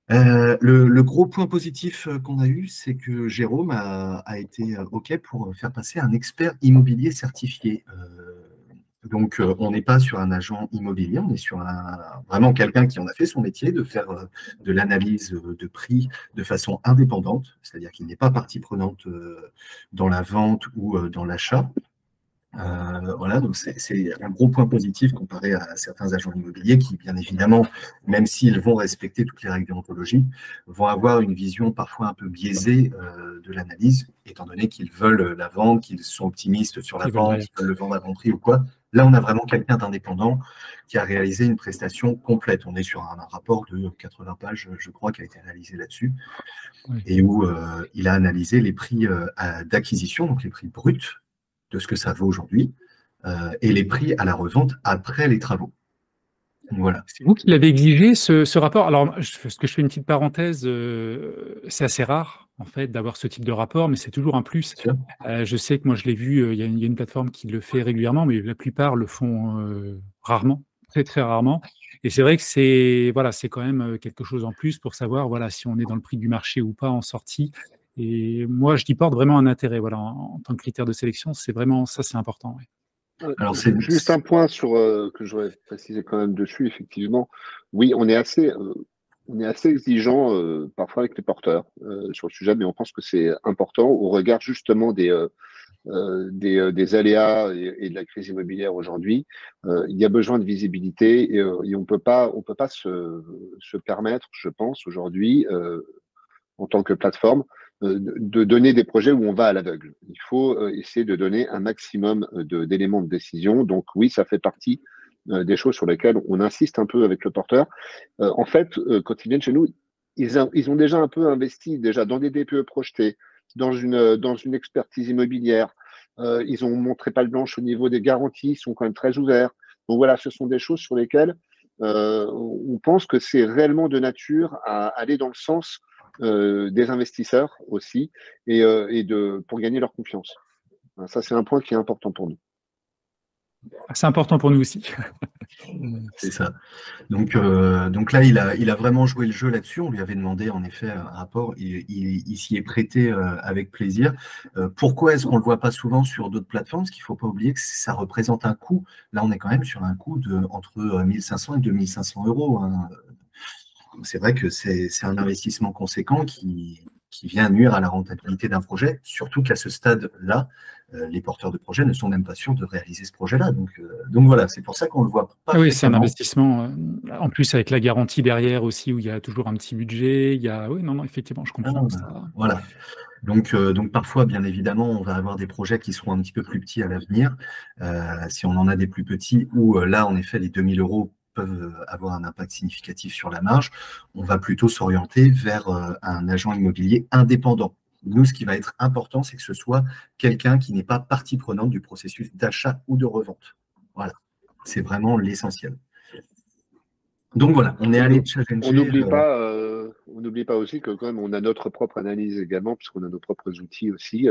Le gros point positif qu'on a eu, c'est que Jérôme a été OK pour faire passer un expert immobilier certifié. Donc, on n'est pas sur un agent immobilier, on est sur vraiment quelqu'un qui en a fait son métier de faire de l'analyse de prix de façon indépendante, c'est-à-dire qu'il n'est pas partie prenante dans la vente ou dans l'achat. Voilà, donc c'est un gros point positif comparé à certains agents immobiliers qui, bien évidemment, même s'ils vont respecter toutes les règles déontologiques, vont avoir une vision parfois un peu biaisée de l'analyse, étant donné qu'ils veulent la vendre, qu'ils sont optimistes sur la Ils veulent vente, derrière. qu'ils veulent le vendre à bon prix ou quoi. Là, on a vraiment quelqu'un d'indépendant qui a réalisé une prestation complète. On est sur un rapport de 80 pages, je crois, qui a été réalisé là-dessus, Oui. et où il a analysé les prix d'acquisition, donc les prix bruts de ce que ça vaut aujourd'hui, et les prix à la revente après les travaux. Voilà. C'est vous qui l'avez exigé ce rapport? Alors, parce que je fais une petite parenthèse, c'est assez rare, en fait, d'avoir ce type de rapport, mais c'est toujours un plus. Bien sûr. Je sais que moi, je l'ai vu, il y a une plateforme qui le fait régulièrement, mais la plupart le font, rarement, très, très rarement, et c'est vrai que voilà, c'est quand même, quelque chose en plus pour savoir, voilà, si on est dans le prix du marché ou pas en sortie, et moi, j'y porte vraiment un intérêt, voilà, en tant que critère de sélection, c'est vraiment ça, c'est important, ouais. Alors, Juste un point que je voudrais préciser quand même dessus, effectivement. Oui, on est assez exigeant parfois avec les porteurs sur le sujet, mais on pense que c'est important au regard justement des aléas et de la crise immobilière aujourd'hui. Il y a besoin de visibilité et on peut pas se permettre, je pense, aujourd'hui, en tant que plateforme, de donner des projets où on va à l'aveugle. Il faut essayer de donner un maximum d'éléments de décision. Donc oui, ça fait partie des choses sur lesquelles on insiste un peu avec le porteur. En fait, quand ils viennent chez nous, ils ont déjà un peu investi déjà dans des DPE projetés, dans une expertise immobilière. Ils ont montré palle blanche au niveau des garanties, ils sont quand même très ouverts. Donc voilà, ce sont des choses sur lesquelles on pense que c'est réellement de nature à aller dans le sens des investisseurs aussi pour gagner leur confiance. Ça, c'est un point qui est important pour nous. C'est important pour nous aussi. c'est ça. Donc là, il a vraiment joué le jeu là-dessus. On lui avait demandé en effet un rapport. Il s'y est prêté avec plaisir. Pourquoi est-ce qu'on ne le voit pas souvent sur d'autres plateformes? Parce qu'il ne faut pas oublier que ça représente un coût. Là, on est quand même sur un coût entre 1 500 et 2 500 euros. Hein. C'est vrai que c'est un investissement conséquent qui qui vient nuire à la rentabilité d'un projet, surtout qu'à ce stade-là, les porteurs de projets ne sont même pas sûrs de réaliser ce projet-là. Donc voilà, c'est pour ça qu'on le voit pas Ah oui, c'est un fréquemment. investissement, en plus avec la garantie derrière aussi, où il y a toujours un petit budget, il y a oui, non, non, effectivement, je comprends ça. Voilà. Donc parfois, bien évidemment, on va avoir des projets qui seront un petit peu plus petits à l'avenir. Si on en a des plus petits, où là, en effet, les 2000 euros peuvent avoir un impact significatif sur la marge, on va plutôt s'orienter vers un agent immobilier indépendant. Nous, ce qui va être important, c'est que ce soit quelqu'un qui n'est pas partie prenante du processus d'achat ou de revente. Voilà, c'est vraiment l'essentiel. Donc voilà, on est allé challenger. On n'oublie pas aussi que quand même on a notre propre analyse également, puisqu'on a nos propres outils aussi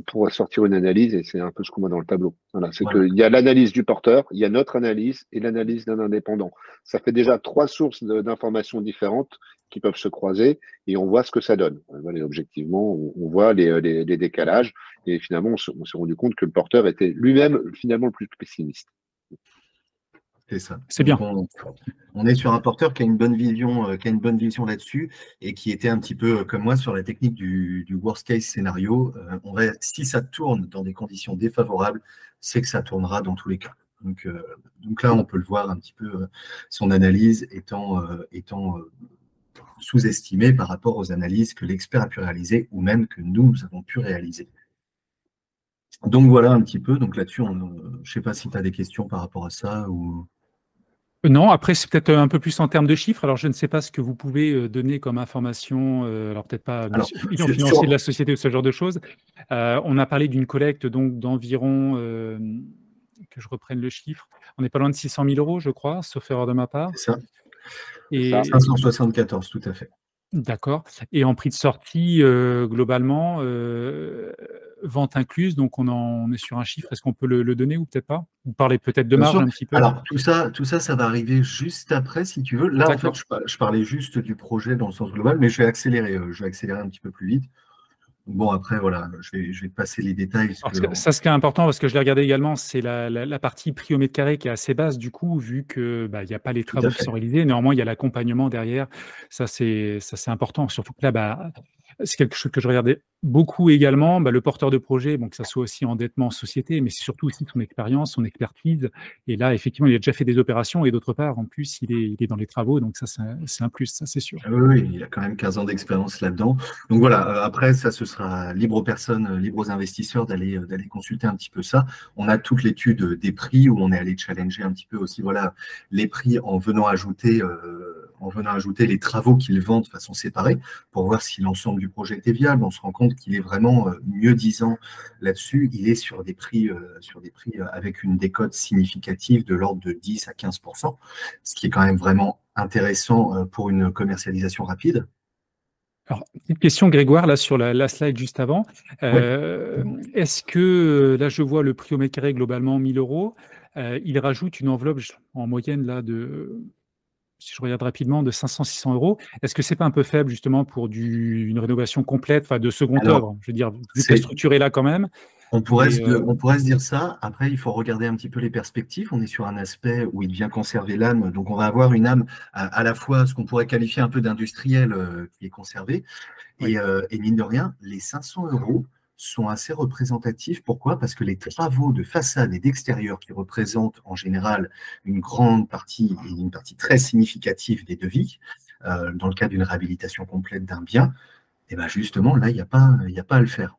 pour sortir une analyse, et c'est un peu ce qu'on voit dans le tableau. Voilà, c'est qu'il y a l'analyse du porteur, il y a notre analyse et l'analyse d'un indépendant. Ça fait déjà 3 sources d'informations différentes qui peuvent se croiser et on voit ce que ça donne. Voilà, objectivement, on voit les décalages et finalement on s'est rendu compte que le porteur était lui-même finalement le plus pessimiste. C'est ça. C'est bien. On est sur un porteur qui a une bonne vision, là-dessus et qui était un petit peu comme moi sur la technique du worst case scénario. Si ça tourne dans des conditions défavorables, c'est que ça tournera dans tous les cas. Donc là, on peut le voir un petit peu, son analyse étant sous-estimée par rapport aux analyses que l'expert a pu réaliser ou même que nous avons pu réaliser. Donc voilà un petit peu. Donc là-dessus, je ne sais pas si tu as des questions par rapport à ça ou… Non, après, c'est peut-être un peu plus en termes de chiffres. Alors, je ne sais pas ce que vous pouvez donner comme information, alors peut-être pas bilan financier de la société ou ce genre de choses. On a parlé d'une collecte donc d'environ, que je reprenne le chiffre, on n'est pas loin de 600 000 euros, je crois, sauf erreur de ma part. C'est ça. Et 574, tout à fait. D'accord. Et en prix de sortie, globalement, vente incluse, donc on est sur un chiffre, est-ce qu'on peut le donner ou peut-être pas? Vous parlez peut-être de marge un petit peu? Alors, tout ça, ça va arriver juste après, si tu veux. Là, en fait, je parlais juste du projet dans le sens global, mais je vais accélérer un petit peu plus vite. Bon, après, voilà, je vais passer les détails. Ça, ce qui est important, parce que je l'ai regardé également, c'est la partie prix au mètre carré qui est assez basse, du coup, vu qu'il n'y a pas les travaux qui sont réalisés. Néanmoins, il y a l'accompagnement derrière. Ça, c'est important. Surtout que là, c'est quelque chose que je regardais beaucoup également. Le porteur de projet, que ça soit aussi endettement en société, mais c'est surtout aussi son expérience, son expertise. Et là, effectivement, il a déjà fait des opérations et d'autre part, en plus, il est dans les travaux. Donc ça, c'est un plus, ça, c'est sûr. Oui, il a quand même 15 ans d'expérience là-dedans. Donc voilà, après, ça, ce sera libre aux personnes, libre aux investisseurs d'aller consulter un petit peu ça. On a toute l'étude des prix où on est allé challenger un petit peu aussi, voilà, les prix en venant ajouter les travaux qu'ils vendent de façon séparée pour voir si l'ensemble du projet était viable. On se rend compte qu'il est vraiment mieux disant là-dessus. Il est sur des prix avec une décote significative de l'ordre de 10 à 15%, ce qui est quand même vraiment intéressant pour une commercialisation rapide. Alors, petite question, Grégoire, là sur la slide juste avant. Est-ce que, là je vois le prix au mètre carré globalement 1 000 euros, il rajoute une enveloppe en moyenne là si je regarde rapidement, de 500-600 euros. Est-ce que c'est pas un peu faible justement pour une rénovation complète, de seconde œuvre? Je veux dire, vu que la structure est là quand même. On pourrait se dire ça. Après, il faut regarder un petit peu les perspectives. On est sur un aspect où il vient conserver l'âme. Donc, on va avoir une âme à la fois ce qu'on pourrait qualifier un peu d'industriel qui est conservé. Et mine de rien, les 500 euros sont assez représentatifs. Pourquoi? Parce que les travaux de façade et d'extérieur qui représentent en général une grande partie et une partie très significative des devis, dans le cas d'une réhabilitation complète d'un bien, et ben justement, là, il n'y a pas à le faire.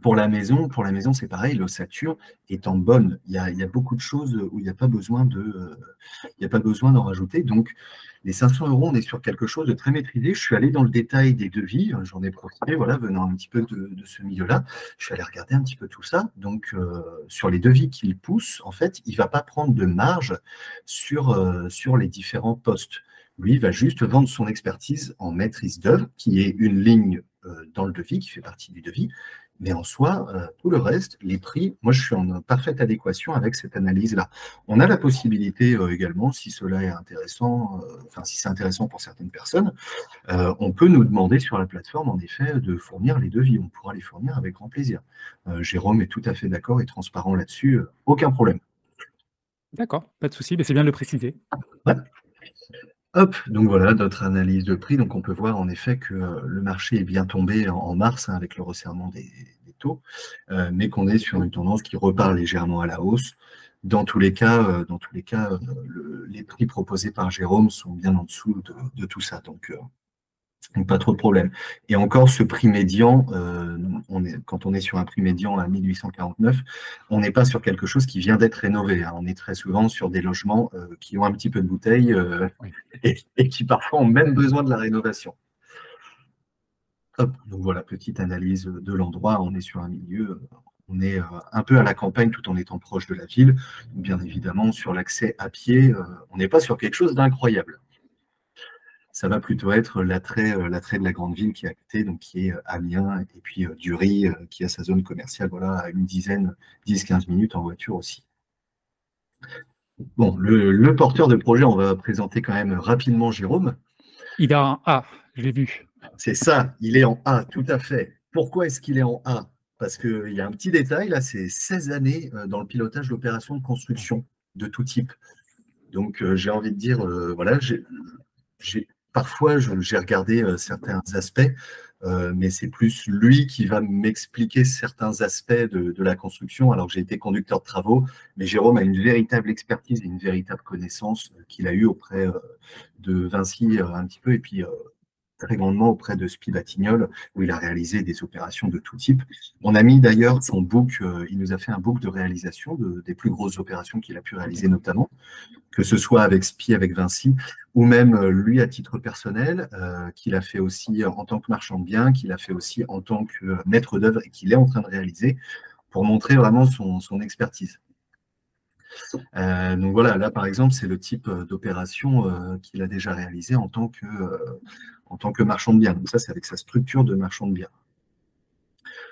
Pour la maison, c'est pareil, l'ossature étant bonne. Il y a beaucoup de choses où il n'y a pas besoin d'en rajouter. Donc, les 500 euros, on est sur quelque chose de très maîtrisé. Je suis allé dans le détail des devis, j'en ai profité, voilà, venant un petit peu de ce milieu-là. Je suis allé regarder un petit peu tout ça. Donc, sur les devis qu'il pousse, en fait, il ne va pas prendre de marge sur les différents postes. Lui, il va juste vendre son expertise en maîtrise d'œuvre, qui est une ligne dans le devis, qui fait partie du devis. Mais en soi, tout le reste, les prix, moi je suis en parfaite adéquation avec cette analyse-là. On a la possibilité également, si cela est intéressant, si c'est intéressant pour certaines personnes, on peut nous demander sur la plateforme, en effet, de fournir les devis. On pourra les fournir avec grand plaisir. Jérôme est tout à fait d'accord et transparent là-dessus, aucun problème. D'accord, pas de souci, mais c'est bien de le préciser. Ouais. Hop, donc voilà notre analyse de prix. Donc on peut voir en effet que le marché est bien tombé en mars, hein, avec le resserrement des taux, mais qu'on est sur une tendance qui repart légèrement à la hausse. Dans tous les cas, les prix proposés par Jérôme sont bien en dessous de tout ça. Donc pas trop de problème. Et encore, ce prix médian, quand on est sur un prix médian à 1849, on n'est pas sur quelque chose qui vient d'être rénové, hein. On est très souvent sur des logements qui ont un petit peu de bouteille Oui. et qui parfois ont même besoin de la rénovation. Hop, donc voilà, petite analyse de l'endroit. On est sur un milieu, on est un peu à la campagne tout en étant proche de la ville. Bien évidemment, sur l'accès à pied, on n'est pas sur quelque chose d'incroyable. Ça va plutôt être l'attrait de la grande ville qui est à côté, donc qui est Amiens, et puis Dury, qui a sa zone commerciale, voilà, à une dizaine, 10-15 minutes en voiture aussi. Bon, le porteur de projet, on va présenter quand même rapidement Jérôme. Il a un A, je l'ai vu. C'est ça, il est en A, tout à fait. Pourquoi est-ce qu'il est en A? Parce qu'il y a un petit détail, là, c'est 16 années dans le pilotage d'opérations de construction de tout type. Donc, j'ai envie de dire, voilà, parfois, j'ai regardé certains aspects, mais c'est plus lui qui va m'expliquer certains aspects de la construction, alors que j'ai été conducteur de travaux. Mais Jérôme a une véritable expertise et une véritable connaissance qu'il a eue auprès de Vinci un petit peu, et puis très grandement auprès de Spi Batignolles, où il a réalisé des opérations de tout type. On a mis d'ailleurs son book, il nous a fait un book de réalisation des plus grosses opérations qu'il a pu réaliser notamment, que ce soit avec Spi, avec Vinci, ou même lui à titre personnel, qu'il a fait aussi en tant que marchand de biens, qu'il a fait aussi en tant que maître d'œuvre et qu'il est en train de réaliser, pour montrer vraiment son expertise. Donc voilà, là par exemple, c'est le type d'opération qu'il a déjà réalisé en tant que marchand de biens. Donc ça, c'est avec sa structure de marchand de biens.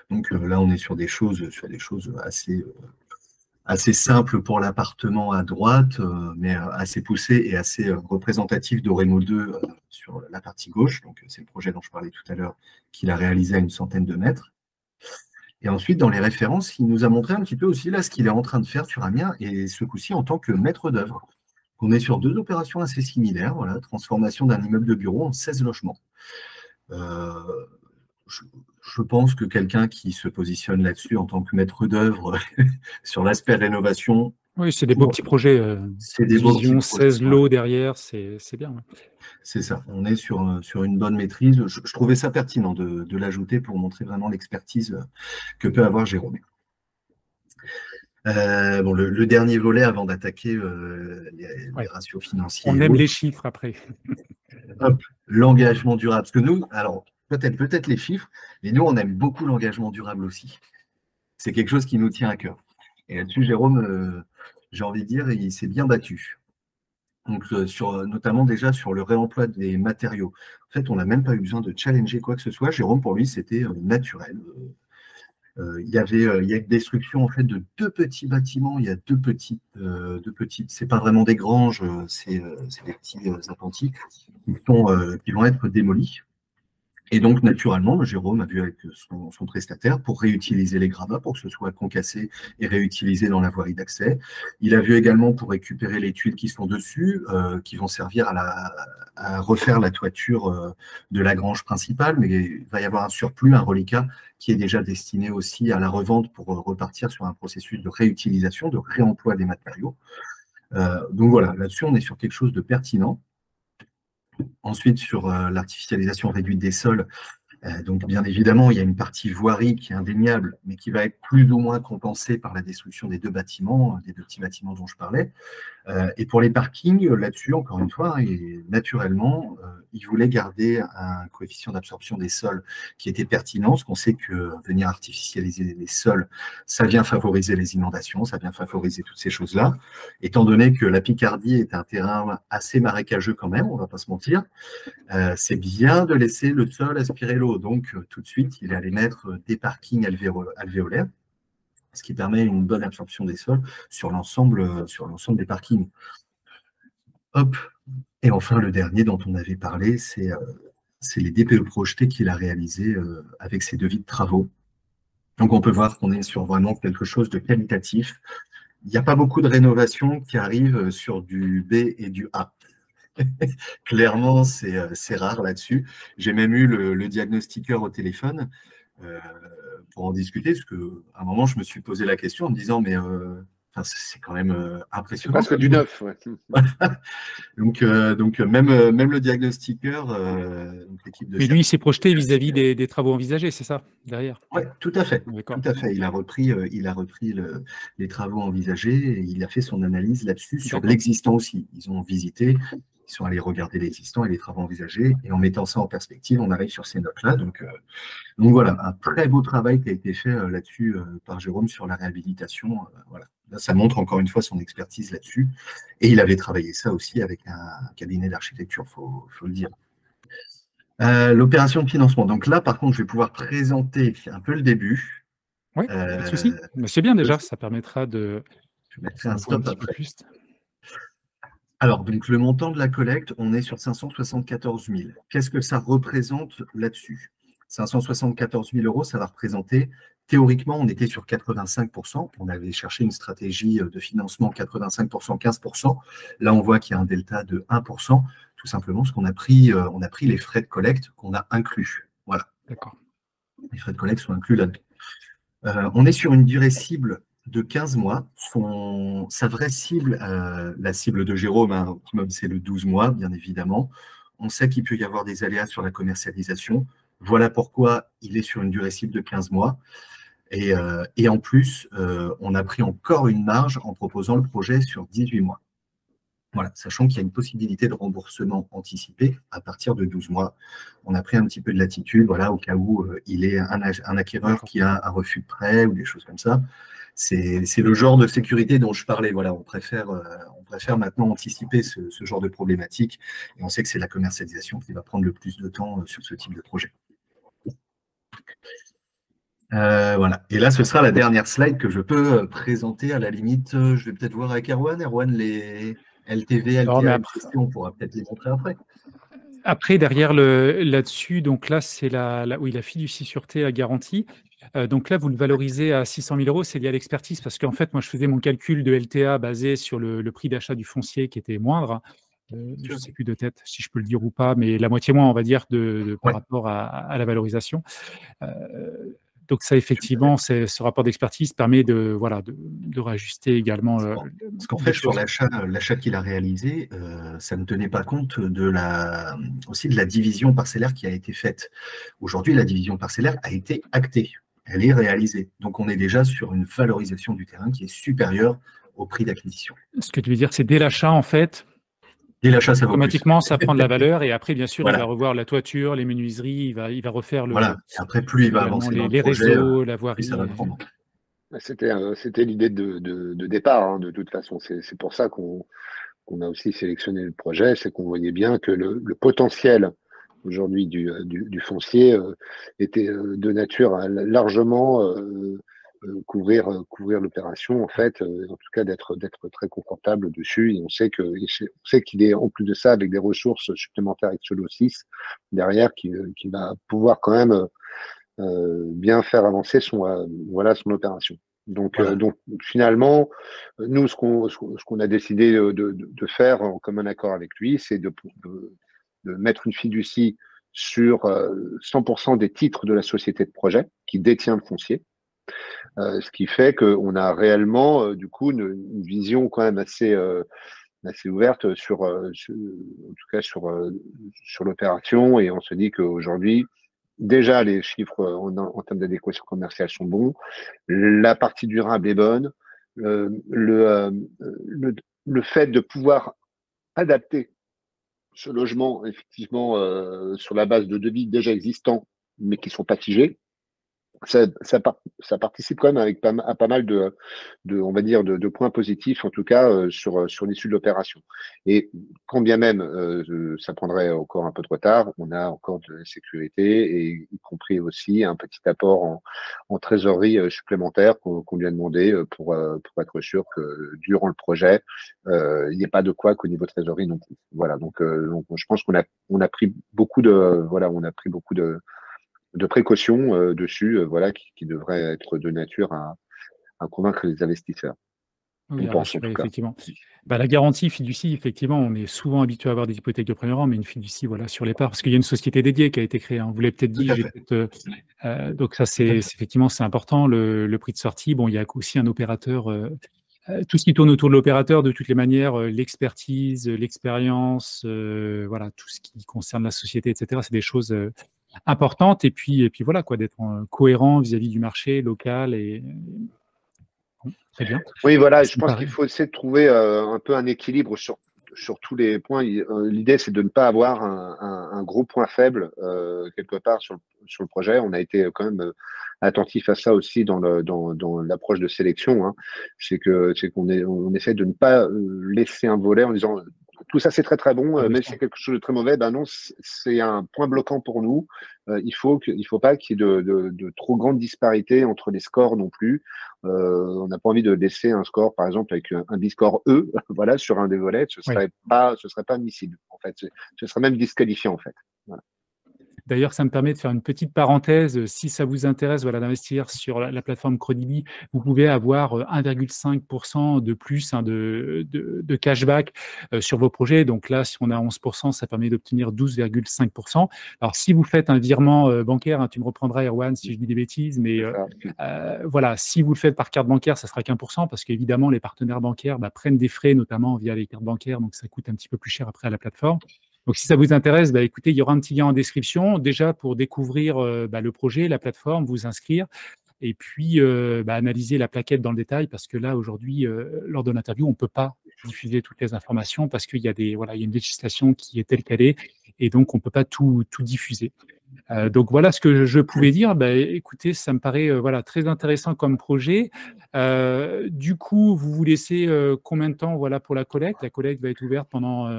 Donc là, on est sur des choses assez simples pour l'appartement à droite, mais assez poussées et assez représentatives d'Oremo 2 sur la partie gauche. Donc c'est le projet dont je parlais tout à l'heure, qu'il a réalisé à une centaine de mètres. Et ensuite, dans les références, il nous a montré un petit peu aussi là ce qu'il est en train de faire sur Amiens, et ce coup-ci en tant que maître d'œuvre. On est sur 2 opérations assez similaires, voilà, transformation d'un immeuble de bureau en 16 logements. Je pense que quelqu'un qui se positionne là-dessus en tant que maître d'œuvre sur l'aspect rénovation. Oui, c'est des beaux petits projets. C'est des beaux petits projets, 16 lots derrière, c'est bien. Ouais. C'est ça, on est sur une bonne maîtrise. Je trouvais ça pertinent de l'ajouter pour montrer vraiment l'expertise que peut avoir Jérôme. Bon, le dernier volet avant d'attaquer les ratios financiers. On aime les chiffres après. Hop, l'engagement durable. Parce que nous, alors peut-être les chiffres, mais nous, on aime beaucoup l'engagement durable aussi. C'est quelque chose qui nous tient à cœur. Et là-dessus, Jérôme, j'ai envie de dire, il s'est bien battu. Donc, notamment déjà sur le réemploi des matériaux. En fait, on n'a même pas eu besoin de challenger quoi que ce soit. Jérôme, pour lui, c'était naturel. Il y a une destruction en fait de 2 petits bâtiments. Il y a deux petites, c'est pas vraiment des granges, c'est des petits appentis qui vont être démolis. Et donc, naturellement, Jérôme a vu avec son prestataire pour réutiliser les gravats, pour que ce soit concassé et réutilisé dans la voirie d'accès. Il a vu également pour récupérer les tuiles qui sont dessus, qui vont servir à refaire la toiture de la grange principale, mais il va y avoir un surplus, un reliquat, qui est déjà destiné aussi à la revente pour repartir sur un processus de réutilisation, de réemploi des matériaux. Donc voilà, là-dessus, on est sur quelque chose de pertinent. Ensuite, sur l'artificialisation réduite des sols, donc bien évidemment, il y a une partie voirie qui est indéniable, mais qui va être plus ou moins compensée par la destruction des 2 bâtiments, des 2 petits bâtiments dont je parlais. Et pour les parkings, là-dessus, encore une fois, et naturellement, il voulait garder un coefficient d'absorption des sols qui était pertinent, parce qu'on sait que venir artificialiser les sols, ça vient favoriser les inondations, ça vient favoriser toutes ces choses-là. Étant donné que la Picardie est un terrain assez marécageux quand même, on ne va pas se mentir, c'est bien de laisser le sol aspirer l'eau. Donc, tout de suite, il allait mettre des parkings alvéolaires, ce qui permet une bonne absorption des sols sur l'ensemble des parkings. Hop. Et enfin, le dernier dont on avait parlé, c'est les DPE projetés qu'il a réalisés avec ses devis de travaux. Donc, on peut voir qu'on est sur vraiment quelque chose de qualitatif. Il n'y a pas beaucoup de rénovations qui arrivent sur du B et du A. Clairement, c'est rare là-dessus. J'ai même eu le diagnostiqueur au téléphone euh, pour en discuter, parce qu'à un moment, je me suis posé la question en me disant, mais enfin, c'est quand même C'est impressionnant. presque du neuf. Ouais. Donc même le diagnostiqueur, donc l'équipe de Mais lui, il s'est projeté certification. vis-à-vis des travaux envisagés, c'est ça, derrière? Oui, tout à fait. Tout D'accord. à fait. Il a repris les travaux envisagés et il a fait son analyse là-dessus sur D'accord. l'existant aussi. Ils ont visité, ils sont allés regarder l'existant et les travaux envisagés. Et en mettant ça en perspective, on arrive sur ces notes-là. Donc voilà, un très beau travail qui a été fait là-dessus par Jérôme sur la réhabilitation. Voilà. Là, ça montre encore une fois son expertise là-dessus. Et il avait travaillé ça aussi avec un cabinet d'architecture, faut le dire. L'opération de financement. Donc là, par contre, je vais pouvoir présenter un peu le début. Oui, pas de souci. Mais c'est bien déjà, ça permettra de Je mettrai un voir un stop petit peu après. plus. Alors, donc le montant de la collecte, on est sur 574 000. Qu'est-ce que ça représente là-dessus? 574 000 euros, ça va représenter, théoriquement, on était sur 85%. On avait cherché une stratégie de financement 85%, 15%. Là, on voit qu'il y a un delta de 1%, tout simplement parce qu'on a pris les frais de collecte qu'on a inclus. Voilà. D'accord. Les frais de collecte sont inclus là-dedans. On est sur une durée cible de 15 mois. Sa vraie cible, la cible de Jérôme, hein, optimum, c'est le 12 mois, bien évidemment. On sait qu'il peut y avoir des aléas sur la commercialisation. Voilà pourquoi il est sur une durée cible de 15 mois. Et en plus, on a pris encore une marge en proposant le projet sur 18 mois. Voilà, sachant qu'il y a une possibilité de remboursement anticipé à partir de 12 mois. On a pris un petit peu de latitude, voilà, au cas où il est un acquéreur qui a un refus de prêt ou des choses comme ça. C'est le genre de sécurité dont je parlais. Voilà, on préfère maintenant anticiper ce genre de problématique. Et on sait que c'est la commercialisation qui va prendre le plus de temps sur ce type de projet. Voilà. Et là, ce sera la dernière slide que je peux présenter. À la limite, je vais peut-être voir avec Erwan. Erwan, les LTV, LTA, question, on pourra peut-être les montrer après. Après, derrière là-dessus, donc là, c'est oui, la fiducie sûreté, la garantie. Donc là, vous le valorisez à 600 000 euros, c'est lié à l'expertise, parce qu'en fait, moi, je faisais mon calcul de LTA basé sur le prix d'achat du foncier qui était moindre. Je ne sais plus de tête si je peux le dire ou pas, mais la moitié moins, on va dire, par rapport à la valorisation. Donc ça, effectivement, ce rapport d'expertise permet de réajuster également. Parce qu'en fait, sur l'achat qu'il a réalisé, ça ne tenait pas compte aussi de la division parcellaire qui a été faite. Aujourd'hui, la division parcellaire a été actée, elle est réalisée. Donc on est déjà sur une valorisation du terrain qui est supérieure au prix d'acquisition. Ce que tu veux dire, c'est dès l'achat, en fait. Dès l'achat, ça vaut automatiquement, ça prend de la valeur et après, bien sûr, voilà. Il va revoir la toiture, les menuiseries, il va refaire Voilà. Et après, plus il va avancer dans le projet, réseaux, la voirie. Plus ça va prendre. C'était l'idée de départ, hein, de toute façon. C'est pour ça qu'on a aussi sélectionné le projet, c'est qu'on voyait bien que le potentiel aujourd'hui du foncier était de nature à largement couvrir l'opération, en fait, en tout cas d'être très confortable dessus. Et on sait qu'il est en plus de ça avec des ressources supplémentaires avec Solo 6 derrière qui va pouvoir quand même bien faire avancer son opération. Donc finalement, nous, ce qu'on a décidé de faire en commun accord avec lui, c'est de mettre une fiducie sur 100% des titres de la société de projet qui détient le foncier. Ce qui fait qu'on a réellement, du coup, une vision quand même assez ouverte en tout cas sur l'opération. Et on se dit qu'aujourd'hui, déjà, les chiffres en termes d'adéquation commerciale sont bons. La partie durable est bonne. Le fait de pouvoir adapter ce logement, effectivement, sur la base de devis déjà existants, mais qui ne sont pas figés, ça participe quand même à pas mal on va dire, de points positifs, en tout cas, sur l'issue de l'opération. Et quand bien même ça prendrait encore un peu de retard, on a encore de la sécurité, et y compris aussi un petit apport en trésorerie supplémentaire qu'on lui a demandé pour être sûr que durant le projet, il n'y ait pas de couac au niveau trésorerie non plus. Voilà, donc je pense on a pris beaucoup de précautions dessus, qui devraient être de nature à convaincre les investisseurs. Oui, on à pense en rassurer, tout cas. effectivement. Bah, la garantie fiducie, effectivement, on est souvent habitué à avoir des hypothèques de premier rang, mais une fiducie, voilà, sur les parts, parce qu'il y a une société dédiée qui a été créée, hein. Vous l'avez peut-être Tout dit, à j'ai fait, peut-être, donc ça, tout à c'est fait. effectivement, c'est important, le prix de sortie. Bon, il y a aussi un opérateur, tout ce qui tourne autour de l'opérateur, de toutes les manières, l'expertise, l'expérience, voilà, tout ce qui concerne la société, et cetera, c'est des choses, importantes et puis voilà, quoi, d'être, cohérent vis-à-vis du marché local et bon, très bien. Oui, voilà, Ça je me pense qu'il paraît faut essayer de trouver un peu un équilibre sur tous les points. L'idée, c'est de ne pas avoir un gros point faible quelque part sur le projet. On a été quand même attentif à ça aussi dans l'approche de sélection, hein. On essaie de ne pas laisser un volet en disant tout ça c'est très très bon, bien mais sûr. c'est quelque chose de très mauvais. Ben non, c'est un point bloquant pour nous. Il faut pas qu'il y ait de trop grandes disparités entre les scores non plus. On n'a pas envie de laisser un score, par exemple, avec un biscore E, voilà, sur un des volets, Oui. ce serait pas admissible, en fait. Ce serait même disqualifiant, en fait. Voilà. D'ailleurs, ça me permet de faire une petite parenthèse. Si ça vous intéresse, voilà, d'investir sur la plateforme Crediby, vous pouvez avoir 1,5% de plus, hein, de cashback sur vos projets. Donc là, si on a 11%, ça permet d'obtenir 12,5%. Alors, si vous faites un virement bancaire, hein, tu me reprendras, Erwan, si je dis des bêtises, mais C'est ça. voilà, si vous le faites par carte bancaire, ça sera qu'1%, parce qu'évidemment, les partenaires bancaires prennent des frais, notamment via les cartes bancaires, donc ça coûte un petit peu plus cher après à la plateforme. Donc, si ça vous intéresse, écoutez, il y aura un petit lien en description, déjà pour découvrir le projet, la plateforme, vous inscrire, et puis analyser la plaquette dans le détail, parce que là, aujourd'hui, lors de l'interview, on ne peut pas diffuser toutes les informations, parce qu'il y a il y a une législation qui est telle qu'elle est, et donc on ne peut pas tout diffuser. Donc voilà ce que je pouvais dire. Écoutez, ça me paraît voilà, très intéressant comme projet. Du coup, vous vous laissez combien de temps voilà, pour la collecte? La collecte va être ouverte pendant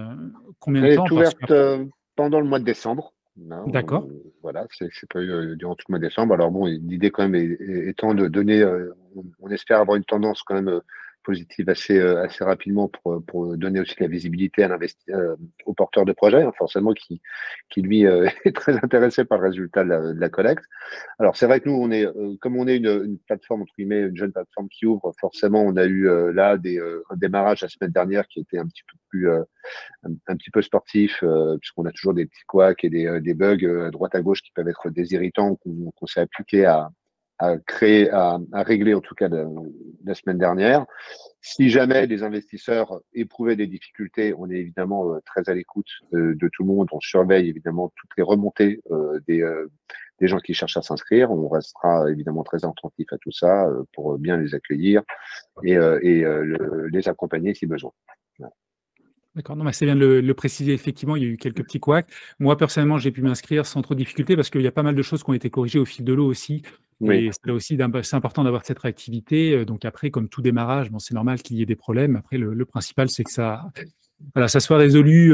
combien de Elle temps? est Parce ouverte qu'après, pendant le mois de décembre. Là, d'accord. voilà, c'est prévu durant tout le mois de décembre. Alors bon, l'idée quand même étant de donner, on espère avoir une tendance quand même positive assez rapidement pour donner aussi la visibilité à au porteur de projet, hein, forcément qui lui est très intéressé par le résultat de la collecte. Alors c'est vrai que nous, comme on est une plateforme entre guillemets, une jeune plateforme qui ouvre, forcément, on a eu là un démarrage la semaine dernière qui était un petit peu plus un petit peu sportif, puisqu'on a toujours des petits couacs et des bugs à droite à gauche qui peuvent être des irritants qu'on s'est appliqué à régler en tout cas la semaine dernière. Si jamais les investisseurs éprouvaient des difficultés, on est évidemment très à l'écoute de tout le monde. On surveille évidemment toutes les remontées des gens qui cherchent à s'inscrire. On restera évidemment très attentif à tout ça pour bien les accueillir et les accompagner si besoin. Voilà. D'accord, non, mais c'est bien de le préciser. Effectivement, il y a eu quelques petits couacs. Moi, personnellement, j'ai pu m'inscrire sans trop de difficulté, parce qu'il y a pas mal de choses qui ont été corrigées au fil de l'eau aussi. Oui. Et c'est là aussi, c'est important d'avoir cette réactivité. Donc après, comme tout démarrage, bon, c'est normal qu'il y ait des problèmes. Après, le principal, c'est que voilà, ça soit résolu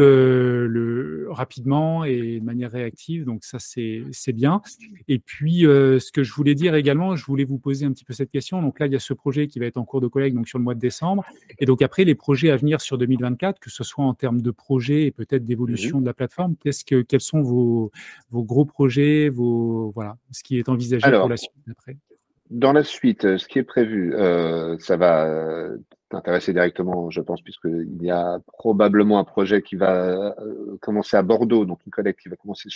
rapidement et de manière réactive. Donc ça, c'est bien. Et puis, ce que je voulais dire également, je voulais vous poser un petit peu cette question. Donc là, il y a ce projet qui va être en cours de collecte, donc sur le mois de décembre. Et donc après, les projets à venir sur 2024, que ce soit en termes de projets et peut-être Mhm. d'évolution de la plateforme, quels sont vos gros projets, voilà, ce qui est envisagé pour Alors, la suite après? dans la suite, ce qui est prévu, ça va t'intéresser directement, je pense, puisqu'il y a probablement un projet qui va commencer à Bordeaux, donc une collecte qui va commencer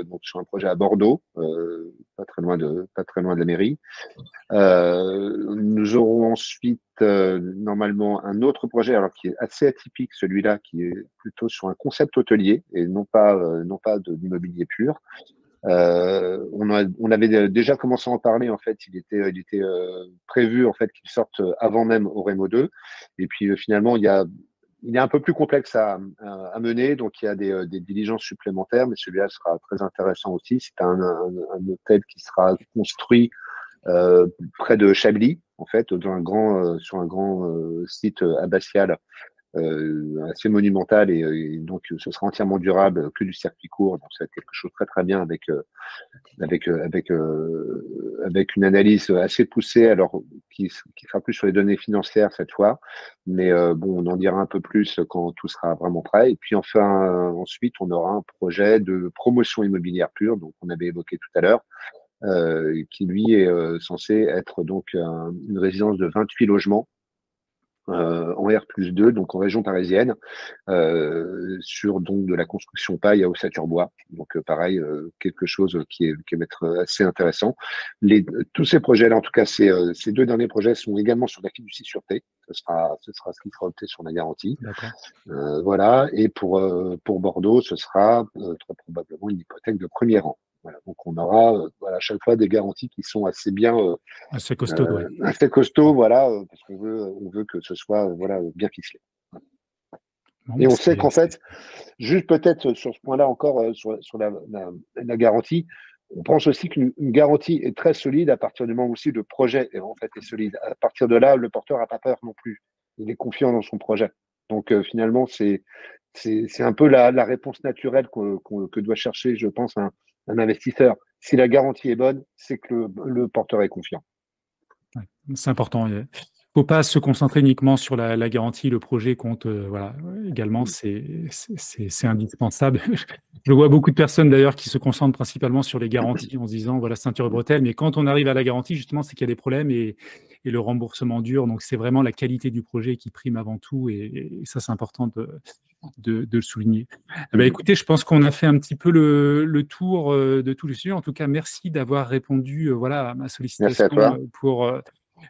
donc sur un projet à Bordeaux, pas très loin de la mairie. Nous aurons ensuite normalement un autre projet, alors qui est assez atypique, celui-là, qui est plutôt sur un concept hôtelier et non pas de l'immobilier pur. On avait déjà commencé à en parler. En fait, il était prévu en fait qu'il sorte avant même Oremo 2. Et puis finalement, il est un peu plus complexe à mener, donc il y a des diligences supplémentaires, mais celui-là sera très intéressant aussi. C'est un hôtel qui sera construit près de Chablis, en fait, sur un grand site abbatial assez monumental et donc ce sera entièrement durable, que du circuit court. Donc c'est quelque chose de très très bien avec une analyse assez poussée, alors qui sera plus sur les données financières cette fois, mais bon, on en dira un peu plus quand tout sera vraiment prêt. Et puis enfin, ensuite, on aura un projet de promotion immobilière pure, donc on avait évoqué tout à l'heure, qui lui est censé être donc une résidence de 28 logements en R+2, donc en région parisienne, sur donc de la construction paille à Ossature-Bois. Donc pareil, quelque chose qui va être assez intéressant. Tous ces projets-là, en tout cas ces 2 derniers projets, sont également sur la fiducie sûreté. Ce sera ce qui sera opté sur la garantie. Voilà. Et pour Bordeaux, ce sera très probablement une hypothèque de premier rang. Voilà. Donc on aura à chaque fois des garanties qui sont assez bien assez costaud, ouais. assez costaud, voilà, parce qu'on veut que ce soit bien ficelé. Bon, et on sait qu'en fait, juste peut-être sur ce point-là encore, sur la garantie, on pense aussi qu'une garantie est très solide à partir du moment aussi le projet en fait est solide. À partir de là, le porteur n'a pas peur non plus. Il est confiant dans son projet. Donc finalement, c'est un peu la réponse naturelle que doit chercher, je pense, un investisseur. Si la garantie est bonne, c'est que le porteur est confiant. Ouais, c'est important. Il ne faut pas se concentrer uniquement sur la garantie. Le projet compte voilà, également, c'est indispensable. Je vois beaucoup de personnes d'ailleurs qui se concentrent principalement sur les garanties en se disant voilà, ceinture et bretelles. Mais quand on arrive à la garantie, justement, c'est qu'il y a des problèmes et le remboursement dure. Donc, c'est vraiment la qualité du projet qui prime avant tout. Et ça, c'est important de le souligner. Écoutez, je pense qu'on a fait un petit peu le tour de tout le sujet. En tout cas, merci d'avoir répondu voilà, à ma sollicitation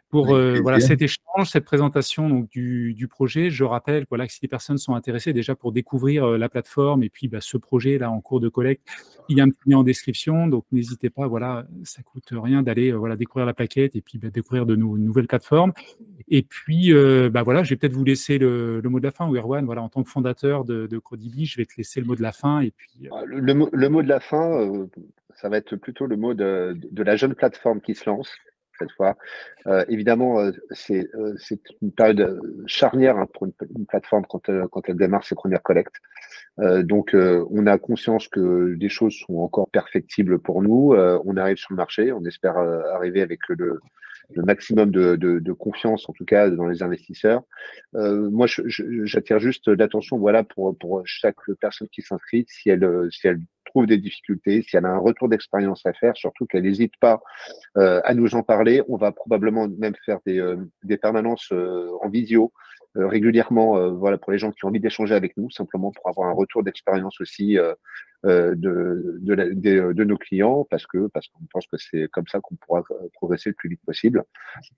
pour voilà, cet échange, cette présentation donc, du projet. Je rappelle voilà, que si les personnes sont intéressées déjà pour découvrir la plateforme et puis ce projet là en cours de collecte, il y a un petit lien en description. Donc, n'hésitez pas, voilà, ça ne coûte rien d'aller voilà, découvrir la plaquette et puis découvrir de nouvelles plateformes. Et puis, voilà, je vais peut-être vous laisser le mot de la fin. Erwan, voilà, en tant que fondateur de Crodibi, je vais te laisser le mot de la fin. Et puis, le mot de la fin, ça va être plutôt le mot de la jeune plateforme qui se lance cette fois. Évidemment, c'est une période charnière pour une plateforme quand elle démarre ses premières collectes. Donc, on a conscience que des choses sont encore perfectibles pour nous. On arrive sur le marché, on espère arriver avec le maximum de confiance, en tout cas, dans les investisseurs. Moi, j'attire juste l'attention, voilà, pour chaque personne qui s'inscrit, si elle trouve des difficultés, si elle a un retour d'expérience à faire, surtout qu'elle n'hésite pas à nous en parler. On va probablement même faire des permanences en visio régulièrement, voilà, pour les gens qui ont envie d'échanger avec nous, simplement pour avoir un retour d'expérience aussi de nos clients, parce qu'on pense que c'est comme ça qu'on pourra progresser le plus vite possible.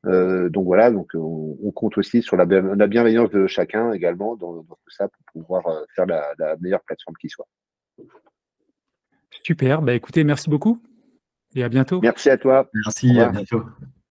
Donc voilà, donc on compte aussi sur la bienveillance de chacun également dans tout ça pour pouvoir faire la meilleure plateforme qui soit. Super, écoutez, merci beaucoup et à bientôt. Merci à toi. Merci, à bientôt.